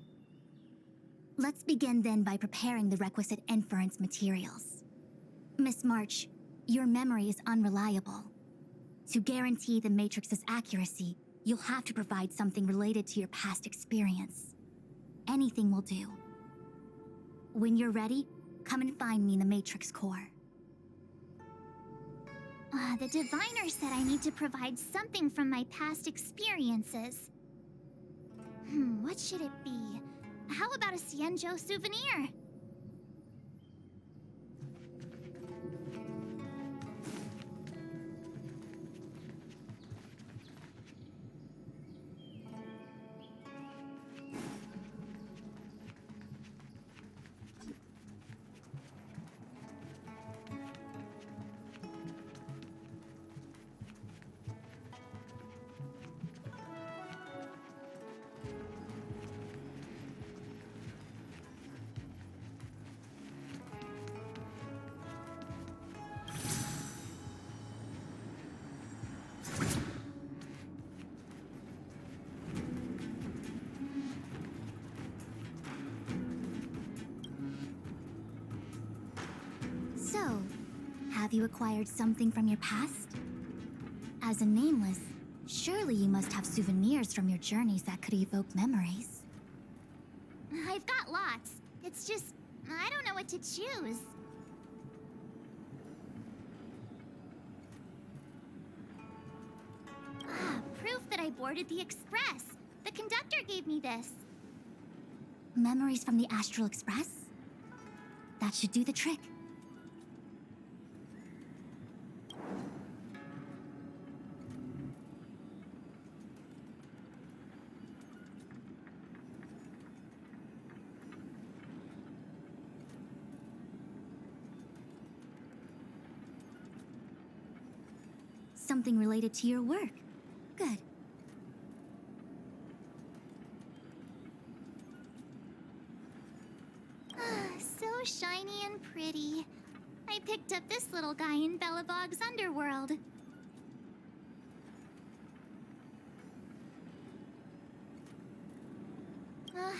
Let's begin then by preparing the requisite inference materials. Miss March, your memory is unreliable. To guarantee the Matrix's accuracy, you'll have to provide something related to your past experience. Anything will do. When you're ready, come and find me in the Matrix core. The diviner said I need to provide something from my past experiences. What should it be? How about a Xianzhou souvenir? So, have you acquired something from your past? As a nameless, surely you must have souvenirs from your journeys that could evoke memories. I've got lots. It's just, I don't know what to choose. Proof that I boarded the express. The conductor gave me this. Memories from the Astral Express? That should do the trick. Something related to your work. Good. So shiny and pretty. I picked up this little guy in Belobog's underworld.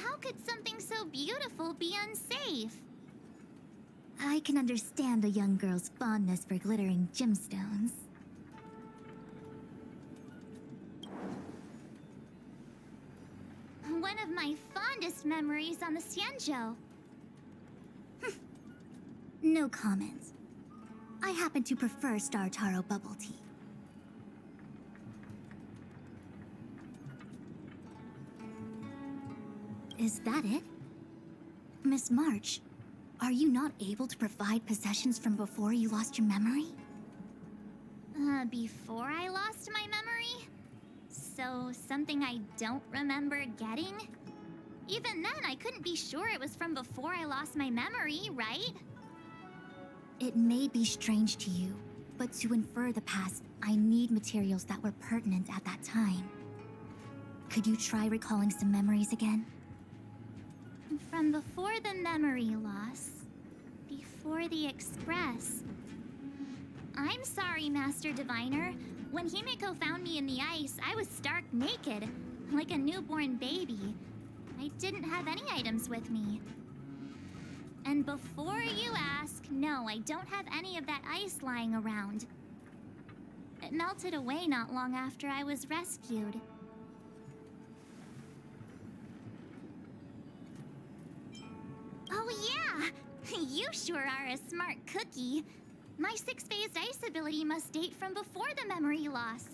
How could something so beautiful be unsafe? I can understand a young girl's fondness for glittering gemstones. One of my fondest memories on the Xianzhou. No comment. I happen to prefer Star Taro bubble tea. Is that it? Miss March, are you not able to provide possessions from before you lost your memory? Before I lost my memory? So, something I don't remember getting? Even then, I couldn't be sure it was from before I lost my memory, right? It may be strange to you, but to infer the past, I need materials that were pertinent at that time. Could you try recalling some memories again? From before the memory loss. Before the Express. I'm sorry, Master Diviner. When Himeko found me in the ice, I was stark naked, like a newborn baby. I didn't have any items with me. And before you ask, no, I don't have any of that ice lying around. It melted away not long after I was rescued. Oh yeah! You sure are a smart cookie. My six-phased ice ability must date from before the memory loss.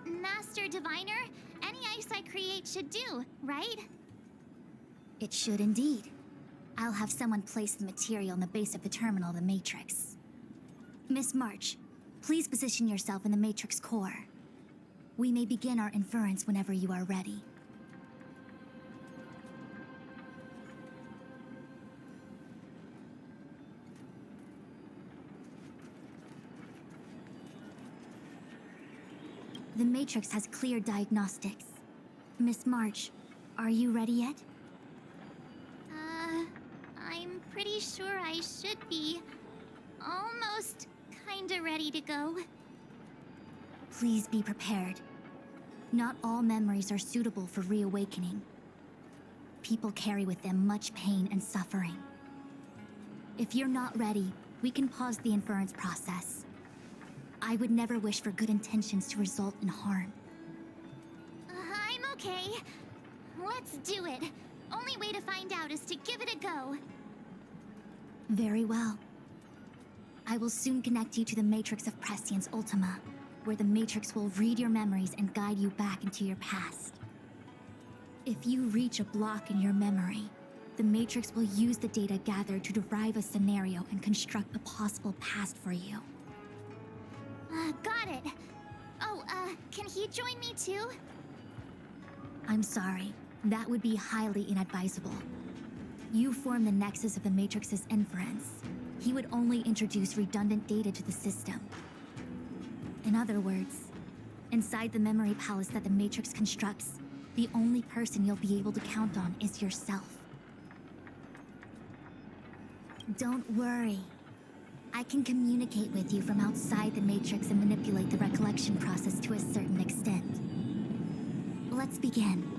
Master Diviner, any ice I create should do, right? It should indeed. I'll have someone place the material in the base of the terminal of the Matrix. Miss March, please position yourself in the Matrix core. We may begin our inference whenever you are ready. The Matrix has clear diagnostics. Miss March, are you ready yet? I'm pretty sure I should be almost kinda ready to go. Please be prepared. Not all memories are suitable for reawakening. People carry with them much pain and suffering. If you're not ready, we can pause the inference process. I would never wish for good intentions to result in harm. I'm okay. Let's do it. Only way to find out is to give it a go. Very well. I will soon connect you to the Matrix of Prescience Ultima, where the Matrix will read your memories and guide you back into your past. If you reach a block in your memory, the Matrix will use the data gathered to derive a scenario and construct a possible past for you. Got it. Oh, can he join me too? I'm sorry. That would be highly inadvisable. You form the nexus of the Matrix's inference. He would only introduce redundant data to the system. In other words, inside the memory palace that the Matrix constructs, the only person you'll be able to count on is yourself. Don't worry. I can communicate with you from outside the Matrix and manipulate the recollection process to a certain extent. Let's begin.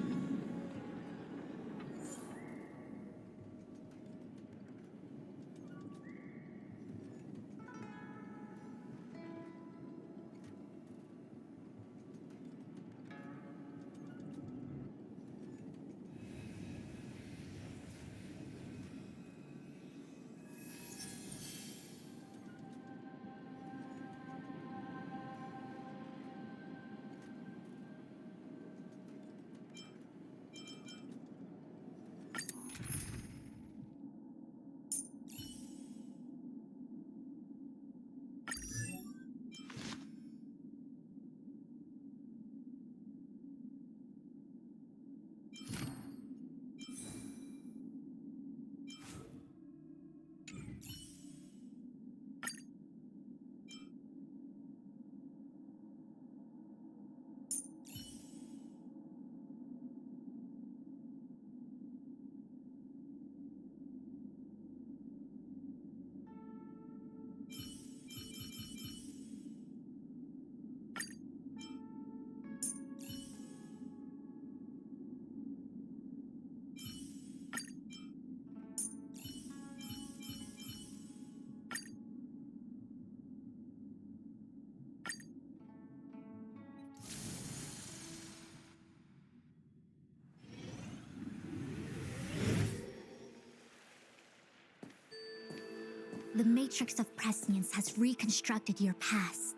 the Matrix of Prescience has reconstructed your past.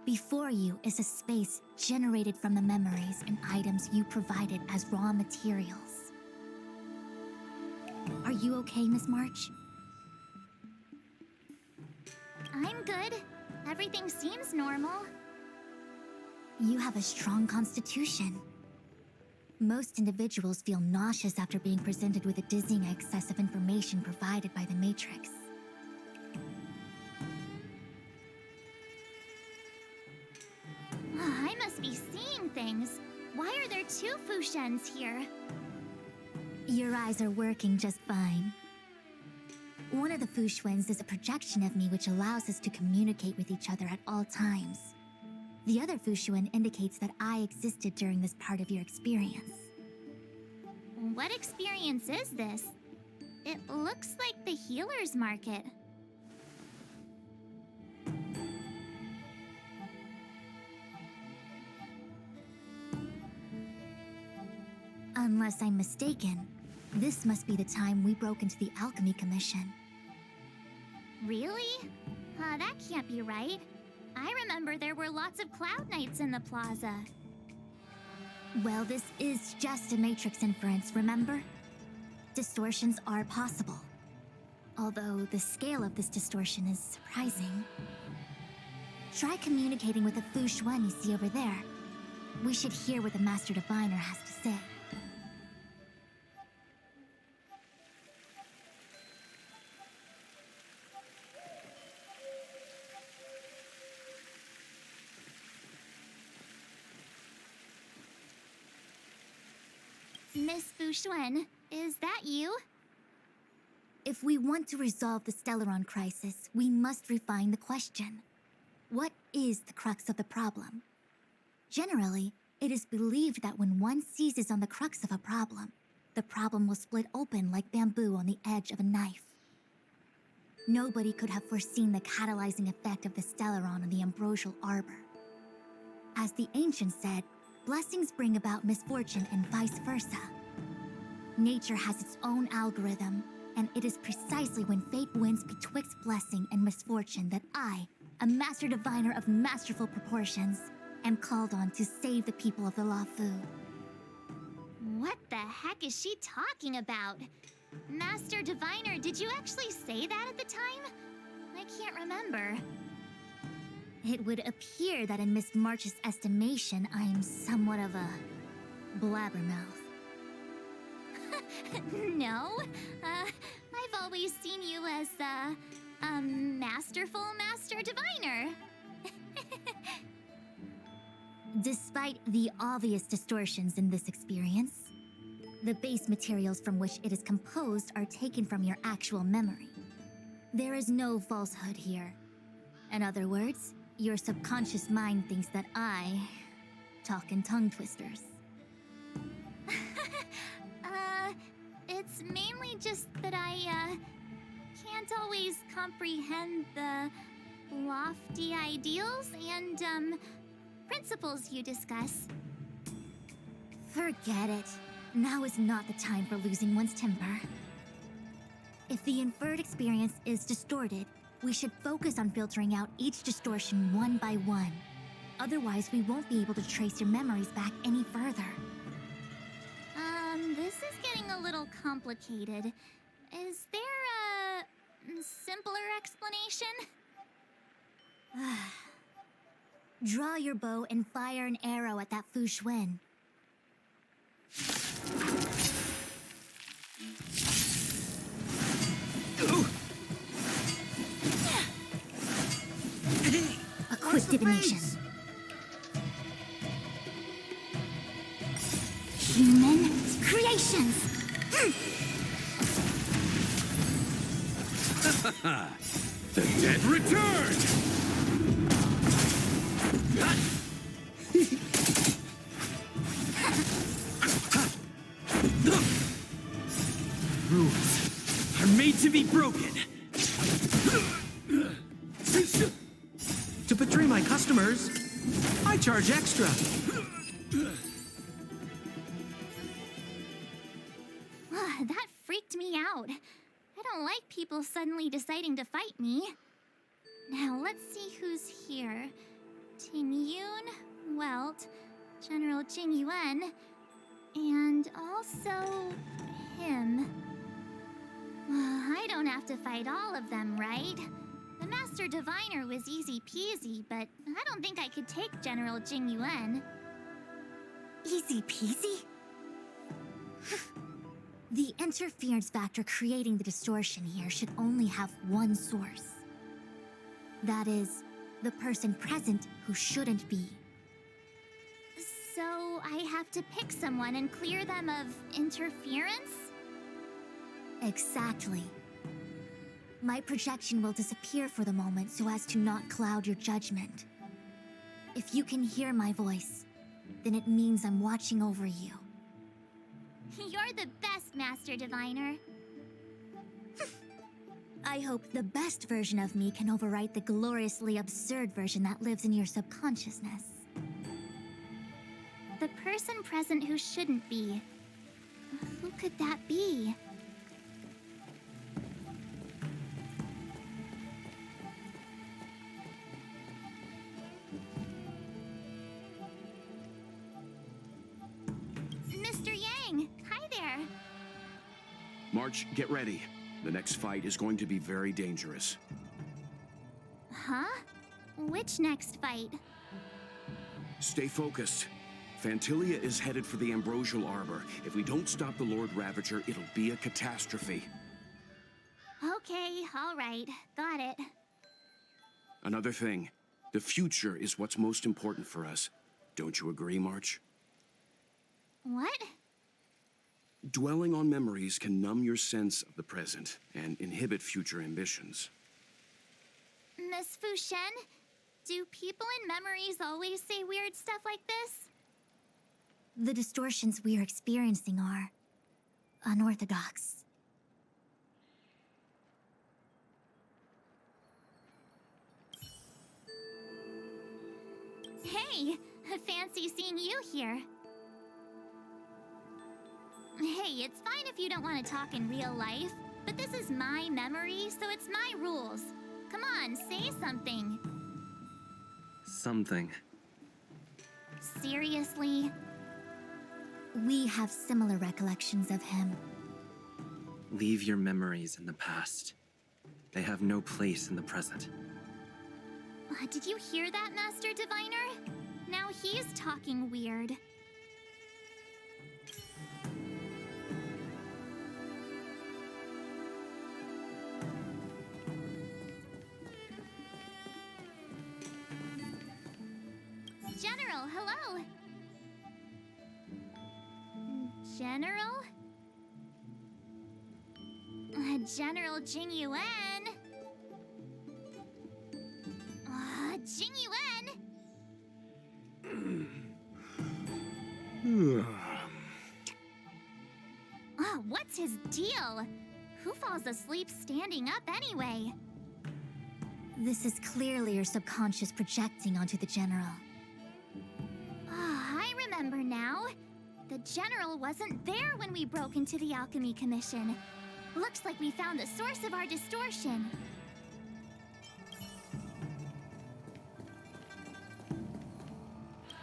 Before you is a space generated from the memories and items you provided as raw materials. Are you okay, Miss March? I'm good. Everything seems normal. You have a strong constitution. Most individuals feel nauseous after being presented with a dizzying excess of information provided by the Matrix. I must be seeing things. Why are there two Fushens here? Your eyes are working just fine. One of the Fushwens is a projection of me which allows us to communicate with each other at all times. The other Fushuen indicates that I existed during this part of your experience. What experience is this? It looks like the healer's market. Unless I'm mistaken, this must be the time we broke into the Alchemy Commission. Really? That can't be right. I remember there were lots of Cloud Knights in the plaza. Well, this is just a Matrix inference, remember? Distortions are possible. Although the scale of this distortion is surprising. Try communicating with the Fushuen you see over there. We should hear what the Master Diviner has to say. Miss Fushuen, is that you? If we want to resolve the Stellaron crisis, we must refine the question. What is the crux of the problem? Generally, it is believed that when one seizes on the crux of a problem, the problem will split open like bamboo on the edge of a knife. Nobody could have foreseen the catalyzing effect of the Stellaron on the Ambrosial Arbor. As the ancients said, blessings bring about misfortune and vice versa. Nature has its own algorithm, and it is precisely when fate wins betwixt blessing and misfortune that I, a Master Diviner of masterful proportions, am called on to save the people of the Luofu. What the heck is she talking about? Master Diviner, did you actually say that at the time? I can't remember. It would appear that in Miss March's estimation, I'm somewhat of a blabbermouth. No, I've always seen you as a masterful Master Diviner. Despite the obvious distortions in this experience, the base materials from which it is composed are taken from your actual memory. There is no falsehood here. In other words, your subconscious mind thinks that I talk in tongue twisters. It's mainly just that I can't always comprehend the lofty ideals and principles you discuss. Forget it. Now is not the time for losing one's temper. If the inferred experience is distorted, we should focus on filtering out each distortion one by one. Otherwise, we won't be able to trace your memories back any further. This is getting a little complicated. Is there a simpler explanation? Draw your bow and fire an arrow at that Fushuen. A quick divination. Human creations! The dead return! Rules are made to be broken. To betray my customers, I charge extra. That freaked me out. I don't like people suddenly deciding to fight me. Now, let's see who's here. Ting Yun, Welt, General Jing Yuan, and also him. I don't have to fight all of them, right? The Master Diviner was easy peasy, but I don't think I could take General Jing Yuan. Easy peasy? The interference factor creating the distortion here should only have one source. That is, the person present who shouldn't be. So I have to pick someone and clear them of interference? Exactly. My projection will disappear for the moment so as to not cloud your judgment. If you can hear my voice, then it means I'm watching over you. You're the best, Master Diviner. I hope the best version of me can overwrite the gloriously absurd version that lives in your subconsciousness. The person present who shouldn't be. Who could that be? Mr. Yang! Hi there! March, get ready. The next fight is going to be very dangerous. Huh? Which next fight? Stay focused. Phantilia is headed for the Ambrosial Arbor. If we don't stop the Lord Ravager, it'll be a catastrophe. Okay, alright. Got it. Another thing, the future is what's most important for us. Don't you agree, March? What? Dwelling on memories can numb your sense of the present and inhibit future ambitions. Miss Fu Shen, do people in memories always say weird stuff like this? The distortions we are experiencing are unorthodox. Hey, fancy seeing you here. Hey, it's fine if you don't want to talk in real life, but this is my memory, so it's my rules. Come on, say something. Something. Seriously? We have similar recollections of him. Leave your memories in the past. They have no place in the present. Did you hear that, Master Diviner? Now he's talking weird. General, hello! General? General Jing Yuan? Jing Yuan? What's his deal? Who falls asleep standing up anyway? This is clearly your subconscious projecting onto the General. I remember now. The General wasn't there when we broke into the Alchemy Commission. Looks like we found the source of our distortion.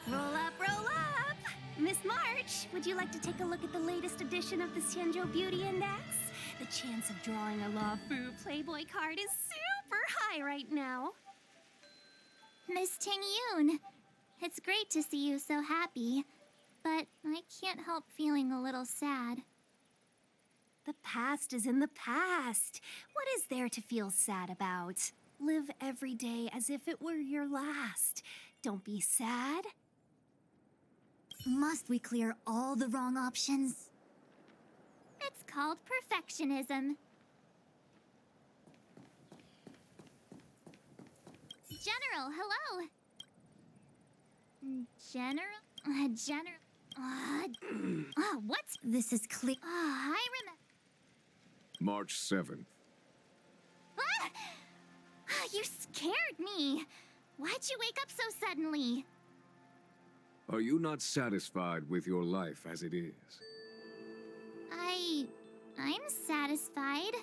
Roll up, roll up! Miss March, would you like to take a look at the latest edition of the Xianzhou Beauty Index? The chance of drawing a Luofu Playboy card is super high right now. Miss Ting Yun, it's great to see you so happy, but I can't help feeling a little sad. The past is in the past. What is there to feel sad about? Live every day as if it were your last. Don't be sad. Must we clear all the wrong options? It's called perfectionism. General, hello! General? What's... This is clear. I remember... March 7th. You scared me! Why'd you wake up so suddenly? Are you not satisfied with your life as it is? I'm satisfied.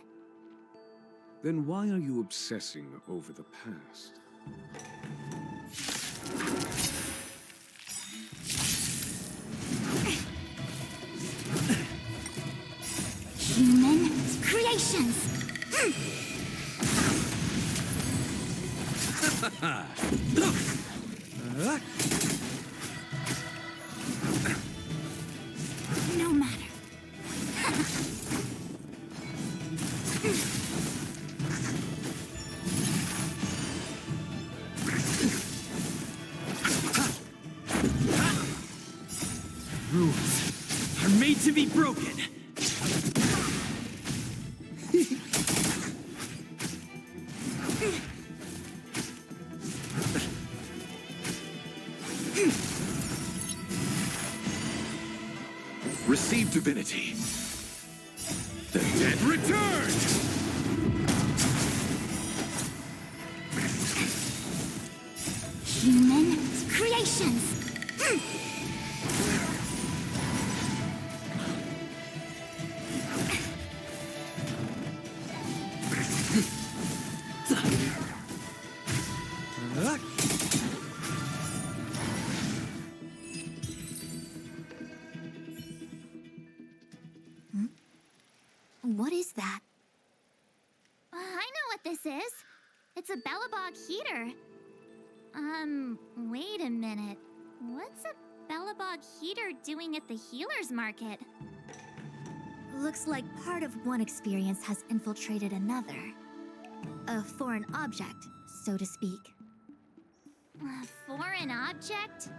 Then why are you obsessing over the past? Human creations! No matter. Rules are made to be broken. Receive divinity. The dead return! Human creations! What is that? I know what this is. It's a Belobog heater. Wait a minute. What's a Belobog heater doing at the healer's market? Looks like part of one experience has infiltrated another. A foreign object, so to speak. A foreign object?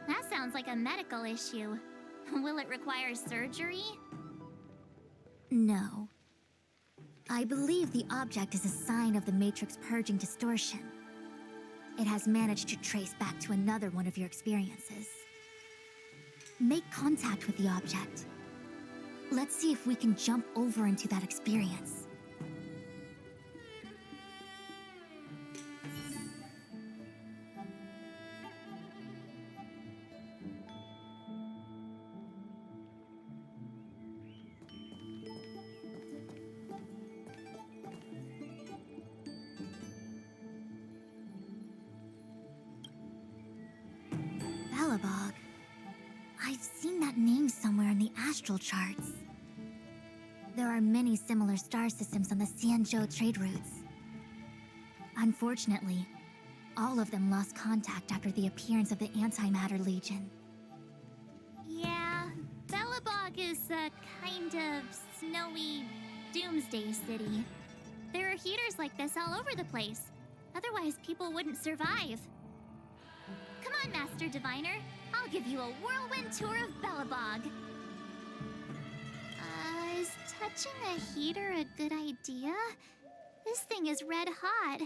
That sounds like a medical issue. Will it require surgery? No. I believe the object is a sign of the Matrix purging distortion. It has managed to trace back to another one of your experiences. Make contact with the object. Let's see if we can jump over into that experience. Belobog. I've seen that name somewhere in the astral charts. There are many similar star systems on the Xianzhou trade routes. Unfortunately, all of them lost contact after the appearance of the Antimatter Legion. Yeah, Belobog is a kind of snowy doomsday city. There are heaters like this all over the place. Otherwise, people wouldn't survive. Come on, Master Diviner. I'll give you a whirlwind tour of Belobog. Is touching a heater a good idea? This thing is red hot.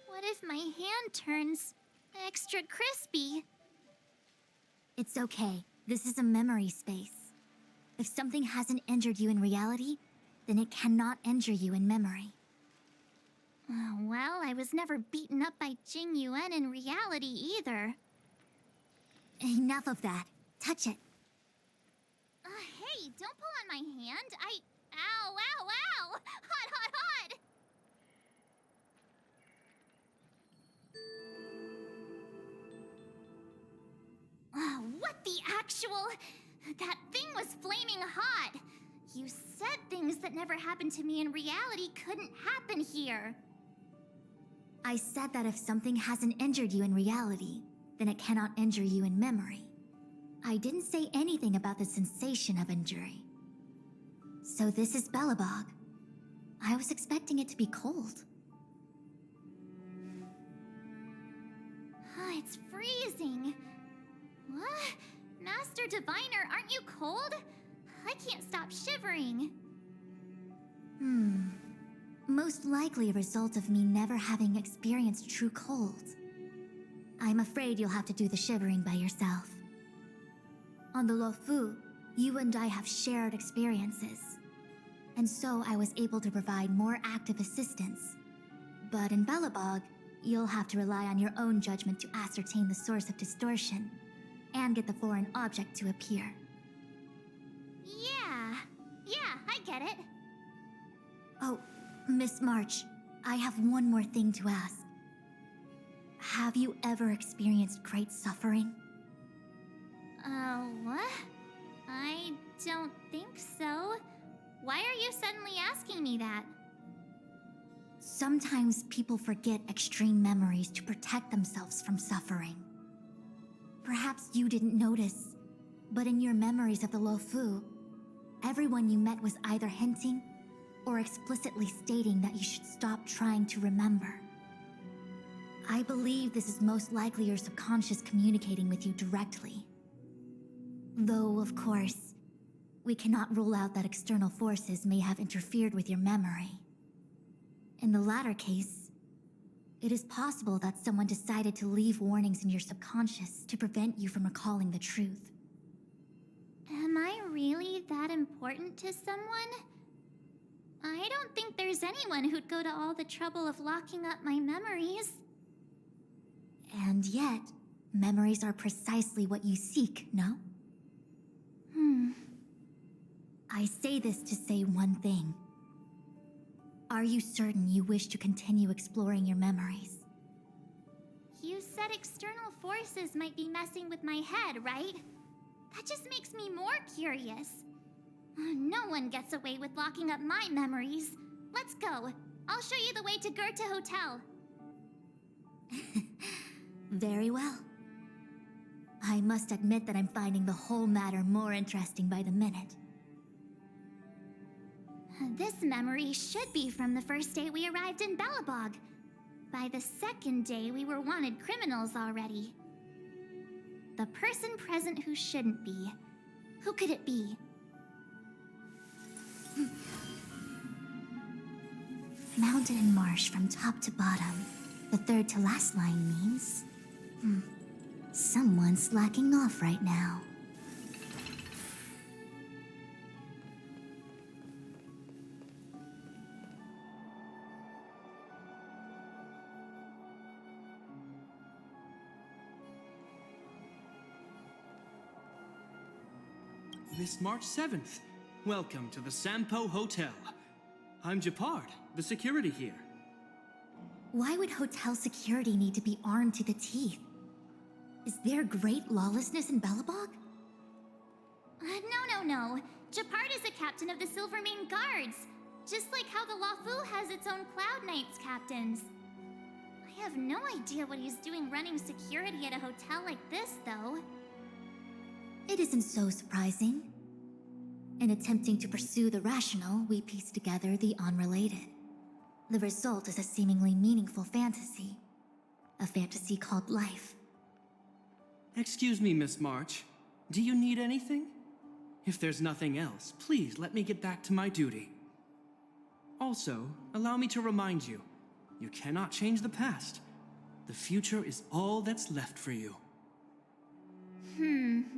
What if my hand turns extra crispy? It's okay. This is a memory space. If something hasn't injured you in reality, then it cannot injure you in memory. Well, I was never beaten up by Jing Yuan in reality either. Enough of that. Touch it. Hey, don't pull on my hand. Ow, ow, ow! Hot, hot, hot! What the actual... That thing was flaming hot! You said things that never happened to me in reality couldn't happen here. I said that if something hasn't injured you in reality, then it cannot injure you in memory. I didn't say anything about the sensation of injury. So this is Belobog. I was expecting it to be cold. It's freezing. What? Master Diviner, aren't you cold? I can't stop shivering. Most likely a result of me never having experienced true cold. I'm afraid you'll have to do the shivering by yourself. On the Luofu, you and I have shared experiences. And so I was able to provide more active assistance. But in Belobog, you'll have to rely on your own judgment to ascertain the source of distortion, and get the foreign object to appear. Yeah, I get it. Oh, Miss March, I have one more thing to ask. Have you ever experienced great suffering? What? I don't think so. Why are you suddenly asking me that? Sometimes people forget extreme memories to protect themselves from suffering. Perhaps you didn't notice, but in your memories of the Luofu, everyone you met was either hinting or explicitly stating that you should stop trying to remember. I believe this is most likely your subconscious communicating with you directly. Though, of course, we cannot rule out that external forces may have interfered with your memory. In the latter case, it is possible that someone decided to leave warnings in your subconscious to prevent you from recalling the truth. Am I really that important to someone? I don't think there's anyone who'd go to all the trouble of locking up my memories. And yet, memories are precisely what you seek, no? I say this to say one thing. Are you certain you wish to continue exploring your memories? You said external forces might be messing with my head, right? That just makes me more curious. No one gets away with locking up my memories. Let's go. I'll show you the way to Goethe Hotel. Very well. I must admit that I'm finding the whole matter more interesting by the minute. This memory should be from the first day we arrived in Belobog. By the second day, we were wanted criminals already. The person present who shouldn't be. Who could it be? Mountain and marsh from top to bottom. The third to last line means... someone's slacking off right now. Miss March 7th, welcome to the Sampo Hotel. I'm Japard, the security here. Why would hotel security need to be armed to the teeth? Is there great lawlessness in Belobog? No. Japard is a captain of the Silvermane Guards. Just like how the Luofu has its own Cloud Knights captains. I have no idea what he's doing running security at a hotel like this, though. It isn't so surprising. In attempting to pursue the rational, we piece together the unrelated. The result is a seemingly meaningful fantasy. A fantasy called life. Excuse me, Miss March. Do you need anything? If there's nothing else, please let me get back to my duty. Also, allow me to remind you, you cannot change the past. The future is all that's left for you.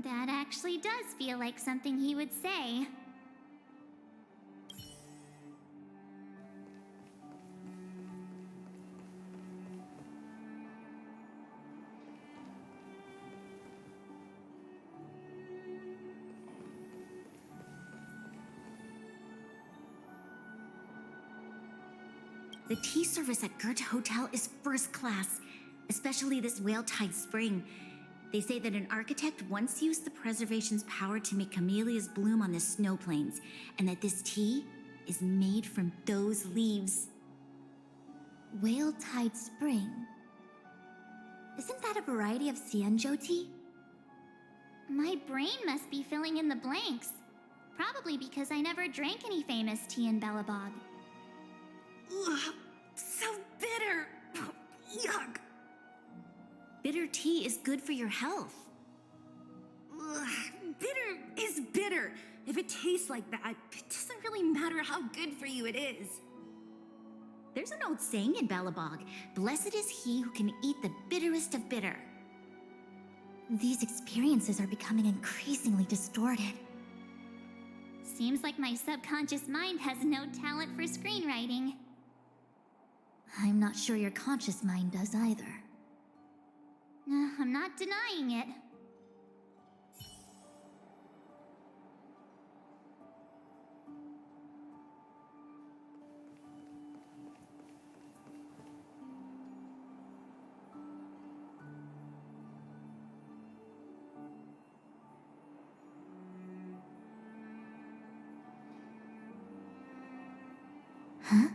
That actually does feel like something he would say. The tea service at Goethe Hotel is first class, especially this Whale-Tide Spring. They say that an architect once used the preservation's power to make camellias bloom on the snow plains, and that this tea is made from those leaves. Whale-Tide Spring? Isn't that a variety of Xianzhou tea? My brain must be filling in the blanks. Probably because I never drank any famous tea in Belobog. Ugh, so bitter! Yuck! Bitter tea is good for your health. Ugh, bitter is bitter. If it tastes like that, it doesn't really matter how good for you it is. There's an old saying in Belobog, blessed is he who can eat the bitterest of bitter. These experiences are becoming increasingly distorted. Seems like my subconscious mind has no talent for screenwriting. I'm not sure your conscious mind does either. I'm not denying it. Huh?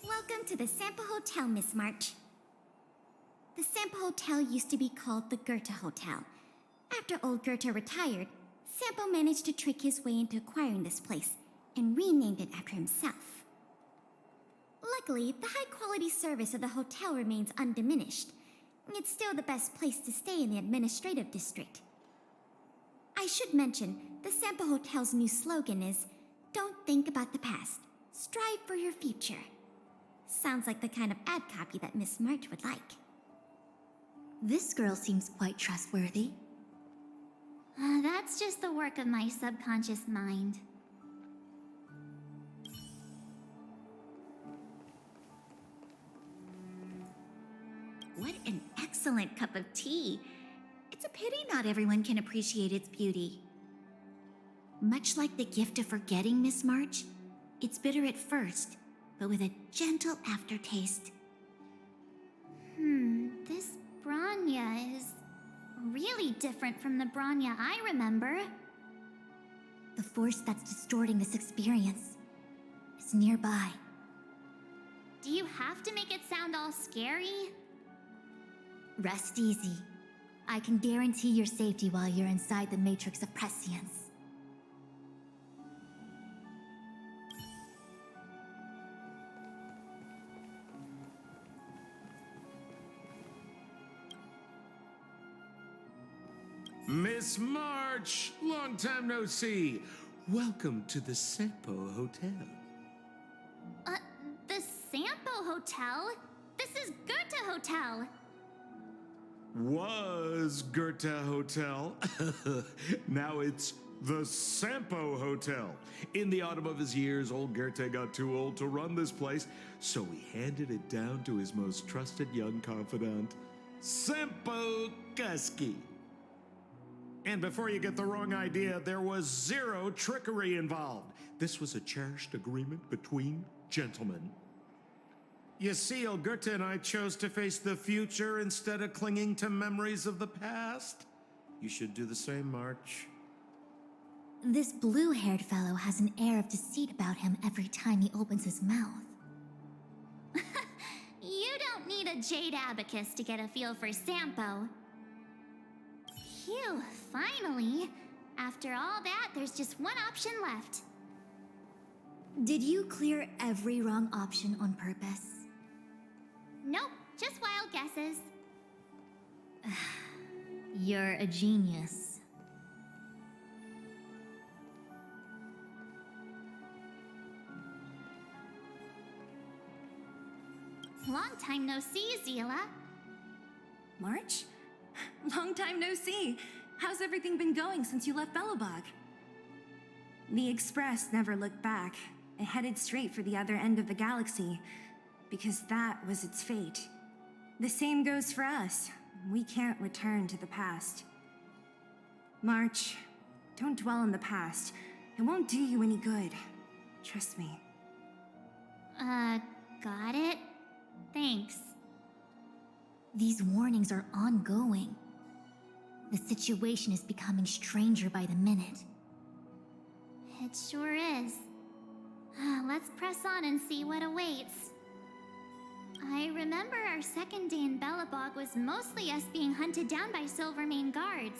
Welcome to the Sampo Hotel, Miss March. The Sampo Hotel used to be called the Goethe Hotel. After old Goethe retired, Sampo managed to trick his way into acquiring this place and renamed it after himself. Luckily, the high-quality service of the hotel remains undiminished. It's still the best place to stay in the administrative district. I should mention, the Sampo Hotel's new slogan is, "Don't think about the past, strive for your future." Sounds like the kind of ad copy that Miss March would like. This girl seems quite trustworthy. That's just the work of my subconscious mind. What an excellent cup of tea. It's a pity not everyone can appreciate its beauty. Much like the gift of forgetting, Miss March, it's bitter at first, but with a gentle aftertaste. This Bronya is really different from the Bronya I remember. The force that's distorting this experience is nearby. Do you have to make it sound all scary? Rest easy. I can guarantee your safety while you're inside the matrix of prescience. Miss March, long time no see. Welcome to the Sampo Hotel. The Sampo Hotel? This is Goethe Hotel. Was Goethe Hotel. Now it's the Sampo Hotel. In the autumn of his years, old Goethe got too old to run this place, so he handed it down to his most trusted young confidant, Sampo Kasky. And before you get the wrong idea, there was zero trickery involved. This was a cherished agreement between gentlemen. You see, old Goethe and I chose to face the future instead of clinging to memories of the past. You should do the same, March. This blue-haired fellow has an air of deceit about him every time he opens his mouth. You don't need a jade abacus to get a feel for Sampo. Phew, finally. After all that, there's just one option left. Did you clear every wrong option on purpose? Nope, just wild guesses. You're a genius. Long time no see, Zila. March? Long time no see. How's everything been going since you left Belobog? The Express never looked back. It headed straight for the other end of the galaxy, because that was its fate. The same goes for us. We can't return to the past. March, don't dwell on the past. It won't do you any good. Trust me. Got it. Thanks. These warnings are ongoing. The situation is becoming stranger by the minute. It sure is. Let's press on and see what awaits. I remember our second day in Belobog was mostly us being hunted down by Silvermane guards.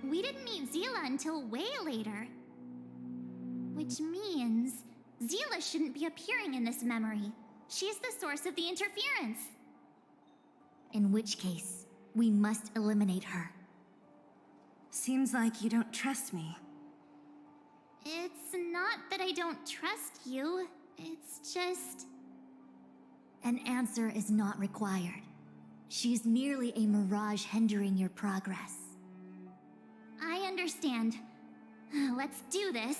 We didn't meet Zila until way later. Which means Zila shouldn't be appearing in this memory. She's the source of the interference. In which case, we must eliminate her. Seems like you don't trust me. It's not that I don't trust you. It's just... An answer is not required. She's merely a mirage hindering your progress. I understand. Let's do this.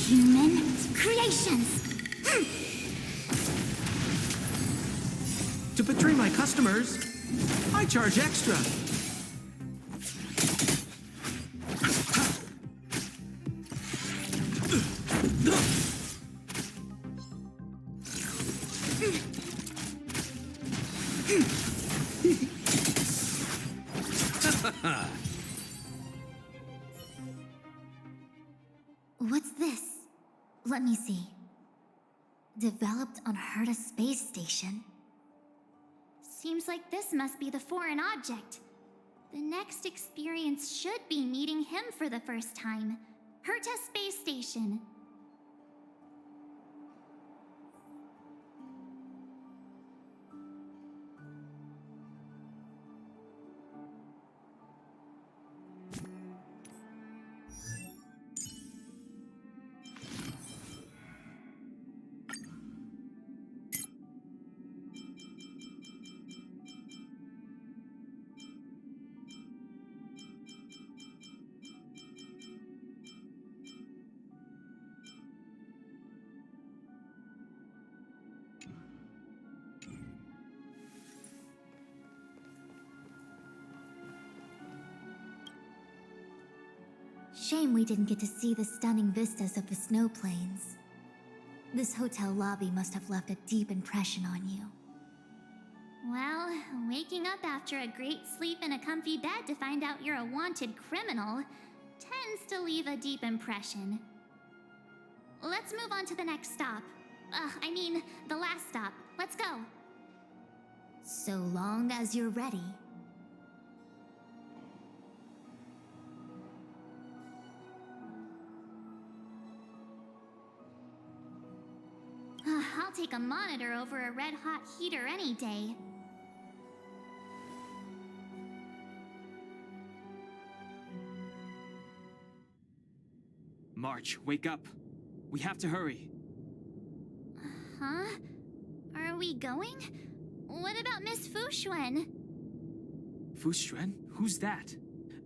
Human creations! To betray my customers, I charge extra. What's this? Let me see. Developed on Herta Space Station. Seems like this must be the foreign object. The next experience should be meeting him for the first time. Herta Space Station. Shame we didn't get to see the stunning vistas of the snow plains. This hotel lobby must have left a deep impression on you. Well, waking up after a great sleep in a comfy bed to find out you're a wanted criminal tends to leave a deep impression. Let's move on to the next stop. The last stop. Let's go. So long as you're ready. I'll take a monitor over a red-hot heater any day. March, wake up. We have to hurry. Huh? Are we going? What about Miss Fuxuan? Fuxuan? Who's that?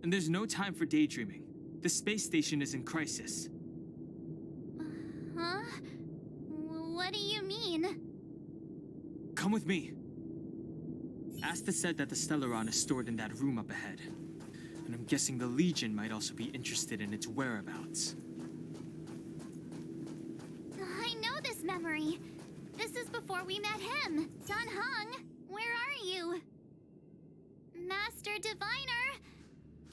And there's no time for daydreaming. The space station is in crisis. Huh? What do you mean? Come with me. Asta said that the Stellaron is stored in that room up ahead. And I'm guessing the Legion might also be interested in its whereabouts. I know this memory. This is before we met him. Dan Heng, where are you? Master Diviner,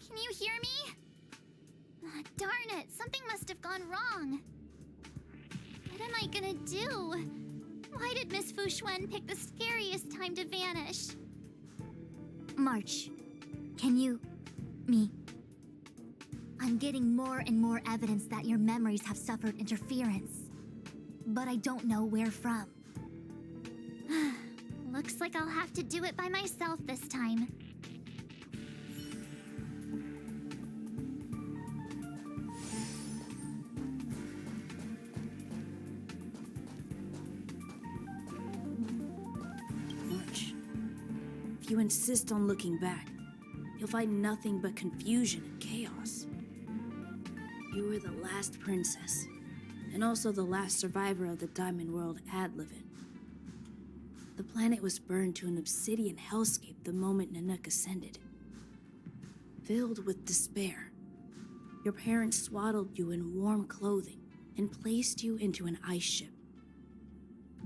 can you hear me? Darn it, something must have gone wrong. What am I gonna do? Why did Miss Fuxuan pick the scariest time to vanish? March, can you... me? I'm getting more and more evidence that your memories have suffered interference. But I don't know where from. Looks like I'll have to do it by myself this time. March, if you insist on looking back, you'll find nothing but confusion and chaos. You were the last princess, and also the last survivor of the Diamond World Adlivin. The planet was burned to an obsidian hellscape the moment Nanook ascended. Filled with despair, your parents swaddled you in warm clothing and placed you into an ice ship.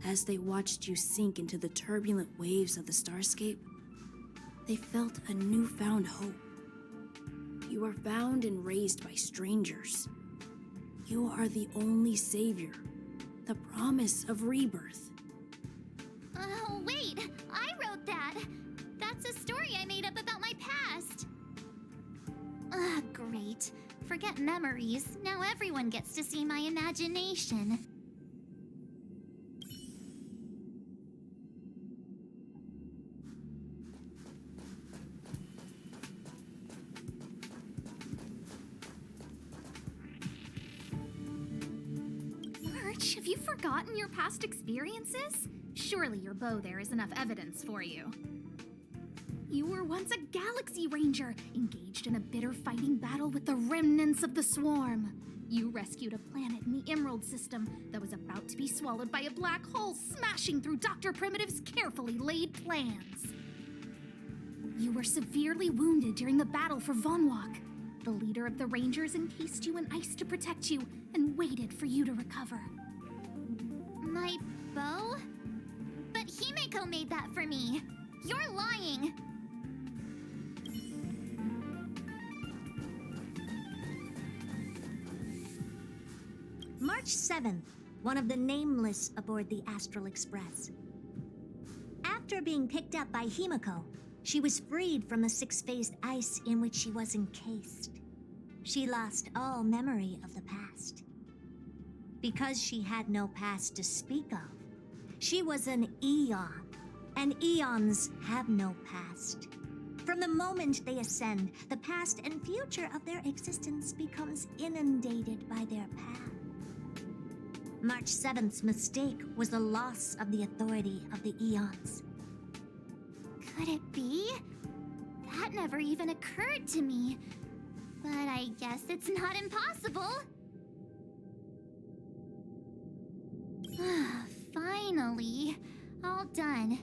As they watched you sink into the turbulent waves of the starscape, they felt a newfound hope. You were found and raised by strangers. You are the only savior, the promise of rebirth. Oh, wait! I wrote that! That's a story I made up about my past! Ugh, great. Forget memories. Now everyone gets to see my imagination. March, have you forgotten your past experiences? Surely your bow there is enough evidence for you. You were once a Galaxy Ranger, engaged in a bitter fighting battle with the remnants of the Swarm. You rescued a planet in the Emerald System that was about to be swallowed by a black hole, smashing through Dr. Primitive's carefully laid plans. You were severely wounded during the battle for Vonwalk. The leader of the Rangers encased you in ice to protect you and waited for you to recover. My bow? But Himeko made that for me. You're lying. March 7th, one of the Nameless aboard the Astral Express. After being picked up by Himeko, she was freed from the six-phased ice in which she was encased. She lost all memory of the past. Because she had no past to speak of, she was an Eon, and Eons have no past. From the moment they ascend, the past and future of their existence becomes inundated by their path. March 7th's mistake was the loss of the authority of the Eons. Could it be? That never even occurred to me. But I guess it's not impossible. Finally. All done.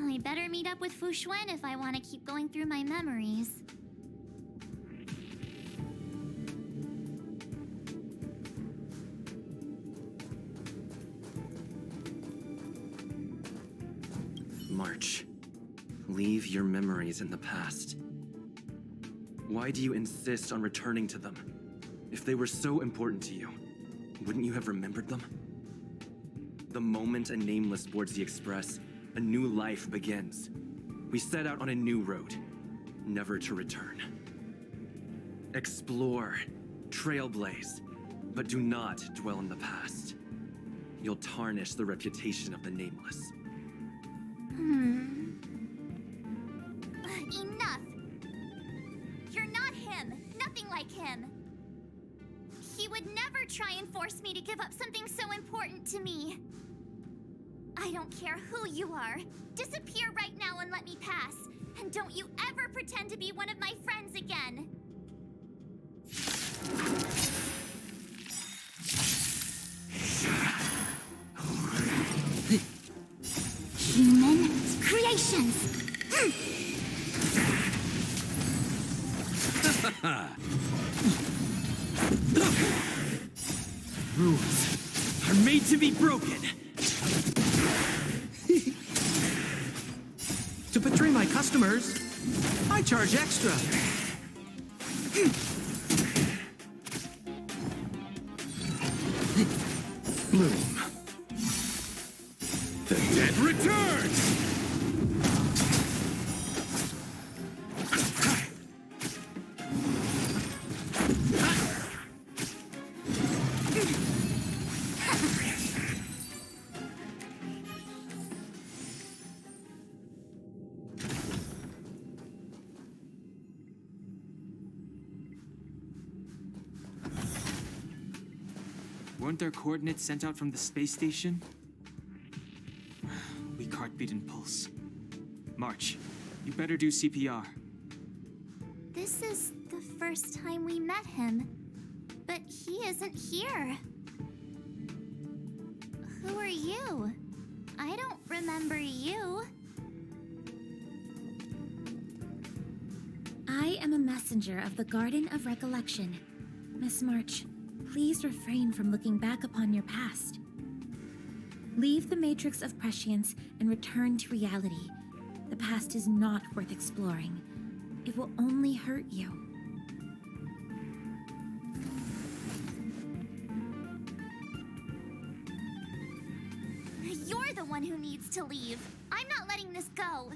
I better meet up with Fu Xuan if I want to keep going through my memories. March, leave your memories in the past. Why do you insist on returning to them? If they were so important to you, wouldn't you have remembered them? The moment a Nameless boards the Express, a new life begins. We set out on a new road, never to return. Explore, trailblaze, but do not dwell in the past. You'll tarnish the reputation of the Nameless. Enough! You're not him. Nothing like him. He would never try and force me to give up something so important to me. I don't care who you are. Disappear right now and let me pass. And don't you ever pretend to be one of my friends again. Human creations! Rules are made to be broken. To betray my customers, I charge extra. Bloom. The dead returns! Weren't there coordinates sent out from the space station? Weak heartbeat and pulse. March, you better do CPR. This is the first time we met him, but he isn't here. Who are you? I don't remember you. I am a messenger of the Garden of Recollection. Miss March, Please refrain from looking back upon your past. Leave the matrix of prescience and return to reality. The past is not worth exploring. It will only hurt you. You're the one who needs to leave. I'm not letting this go.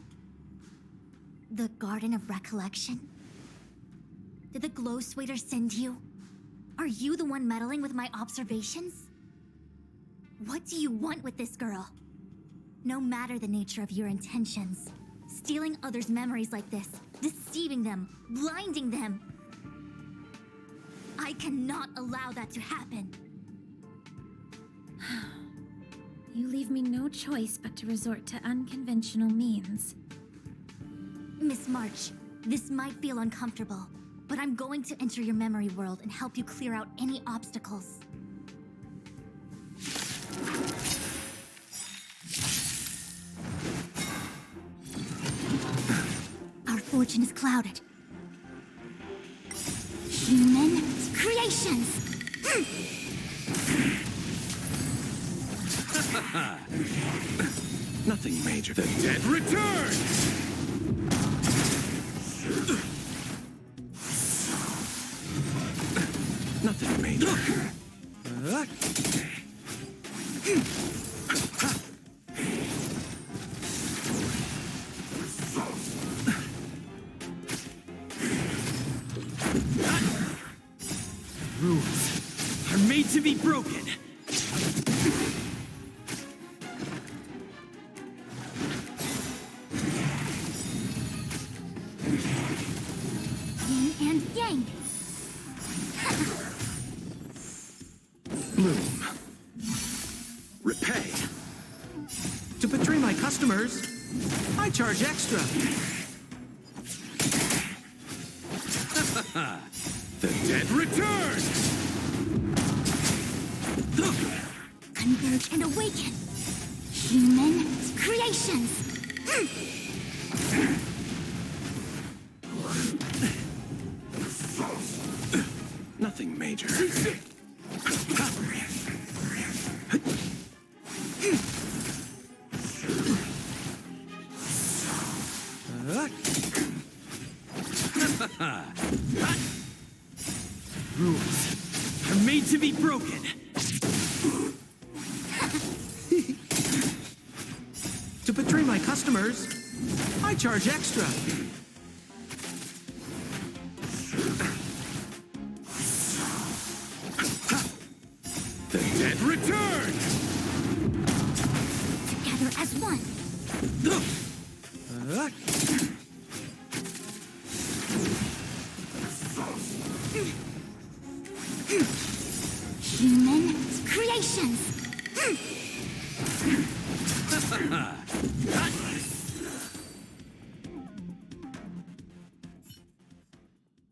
The Garden of Recollection? Did the Glow Swader send you? Are you the one meddling with my observations? What do you want with this girl? No matter the nature of your intentions, stealing others' memories like this, deceiving them, blinding them, I cannot allow that to happen. You leave me no choice but to resort to unconventional means. Miss March, this might feel uncomfortable, but I'm going to enter your memory world and help you clear out any obstacles. Our fortune is clouded. Human creations! Nothing major. The dead returns! Nothing major. Rules are made to be broken. Yin and yang. Bloom. Repay. To betray my customers, I charge extra. The dead returns! Converge and awaken. Human creations. Nothing major. Rules are made to be broken. To betray my customers, I charge extra. The dead returns! Together as one. Human creations.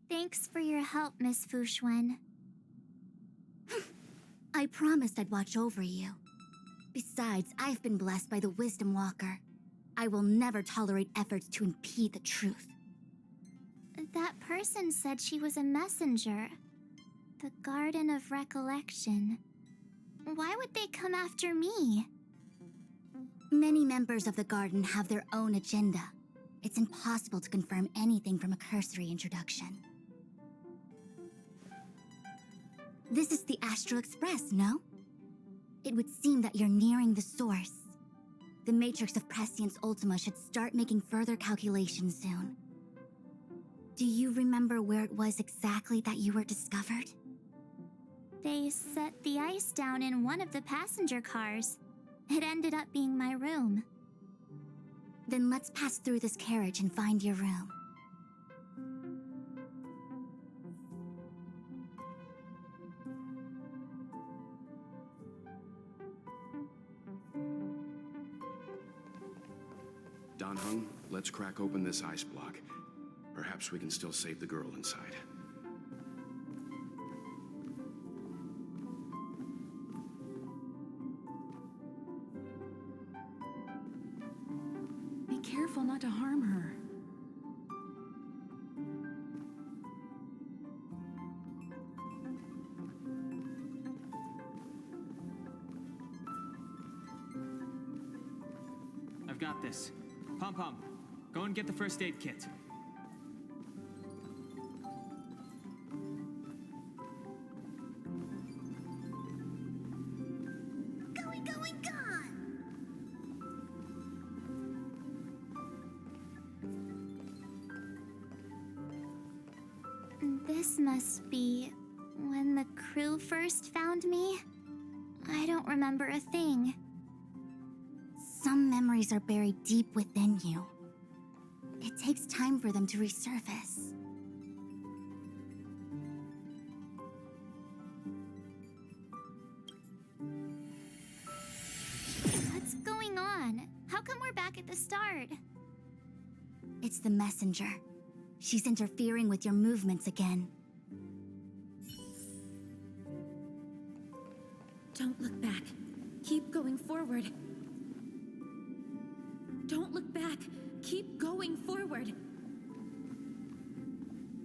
Thanks for your help, Miss Fushuen. I promised I'd watch over you. Besides, I've been blessed by the Wisdom Walker. I will never tolerate efforts to impede the truth. That person said she was a messenger. The Garden of Recollection. Why would they come after me? Many members of the Garden have their own agenda. It's impossible to confirm anything from a cursory introduction. This is the Astral Express, no? It would seem that you're nearing the source. The Matrix of Prescience Ultima should start making further calculations soon. Do you remember where it was exactly that you were discovered? They set the ice down in one of the passenger cars. It ended up being my room. Then let's pass through this carriage and find your room. Dan Heng, let's crack open this ice block. Perhaps we can still save the girl inside. Be careful not to harm her. got this. Pom-Pom, go and get the first aid kit. Going, gone! This must be when the crew first found me. I don't remember a thing. Some memories are buried deep within you. It takes time for them to resurface. What's going on? How come we're back at the start? It's the messenger. She's interfering with your movements again. Don't look back. Keep going forward. Don't look back. Keep going forward.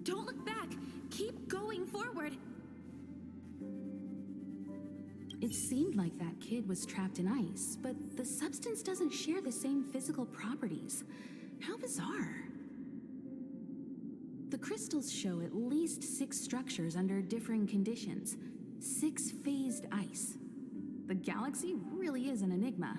Don't look back. Keep going forward. It seemed like that kid was trapped in ice, but the substance doesn't share the same physical properties. How bizarre. The crystals show at least 6 structures under differing conditions. 6 phased ice. The galaxy really is an enigma.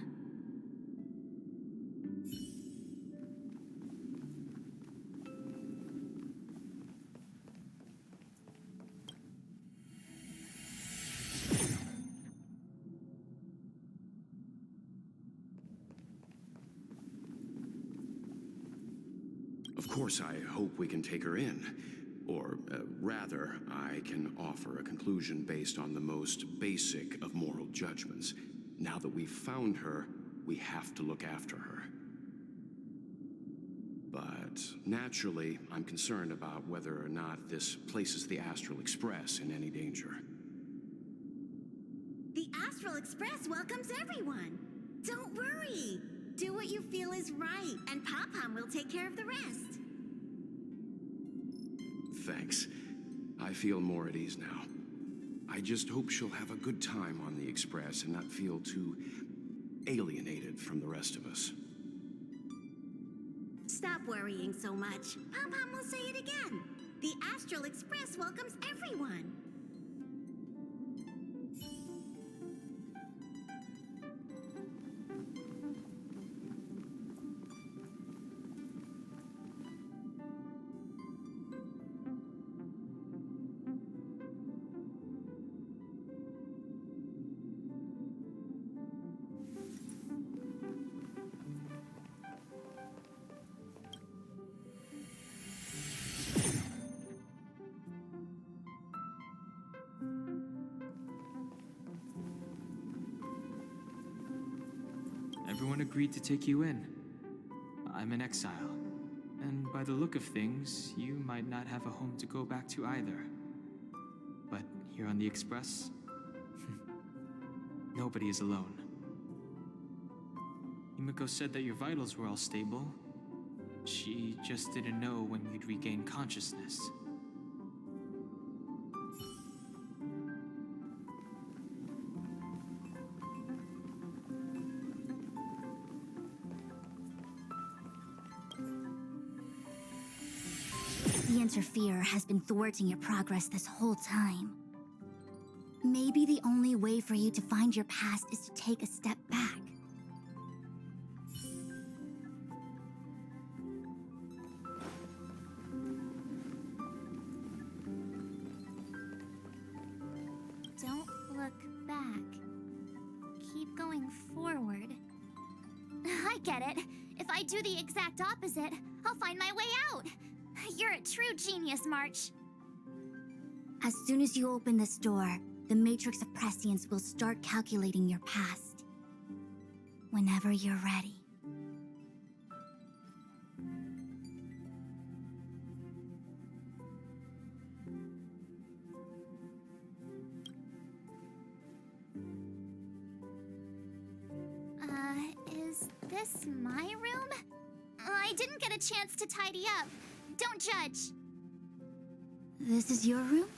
Of course, I hope we can take her in. Or, rather, I can offer a conclusion based on the most basic of moral judgments. Now that we've found her, we have to look after her. But naturally, I'm concerned about whether or not this places the Astral Express in any danger. The Astral Express welcomes everyone. Don't worry. Do what you feel is right, and Pom-Pom will take care of the rest. Thanks. I feel more at ease now. I just hope she'll have a good time on the Express and not feel too alienated from the rest of us. Stop worrying so much. Pom-Pom will say it again. The Astral Express welcomes everyone. Everyone agreed to take you in. I'm in exile. And by the look of things, you might not have a home to go back to either. But here on the Express, nobody is alone. Himiko said that your vitals were all stable. She just didn't know when you'd regain consciousness. The Interferer has been thwarting your progress this whole time. Maybe the only way for you to find your past is to take a step back. Don't look back. Keep going forward. I get it. If I do the exact opposite, I'll find my way out. You're a true genius, March. As soon as you open this door, the Matrix of Prescience will start calculating your past. Whenever you're ready. Is this my room? I didn't get a chance to tidy up. Don't judge. This is your room?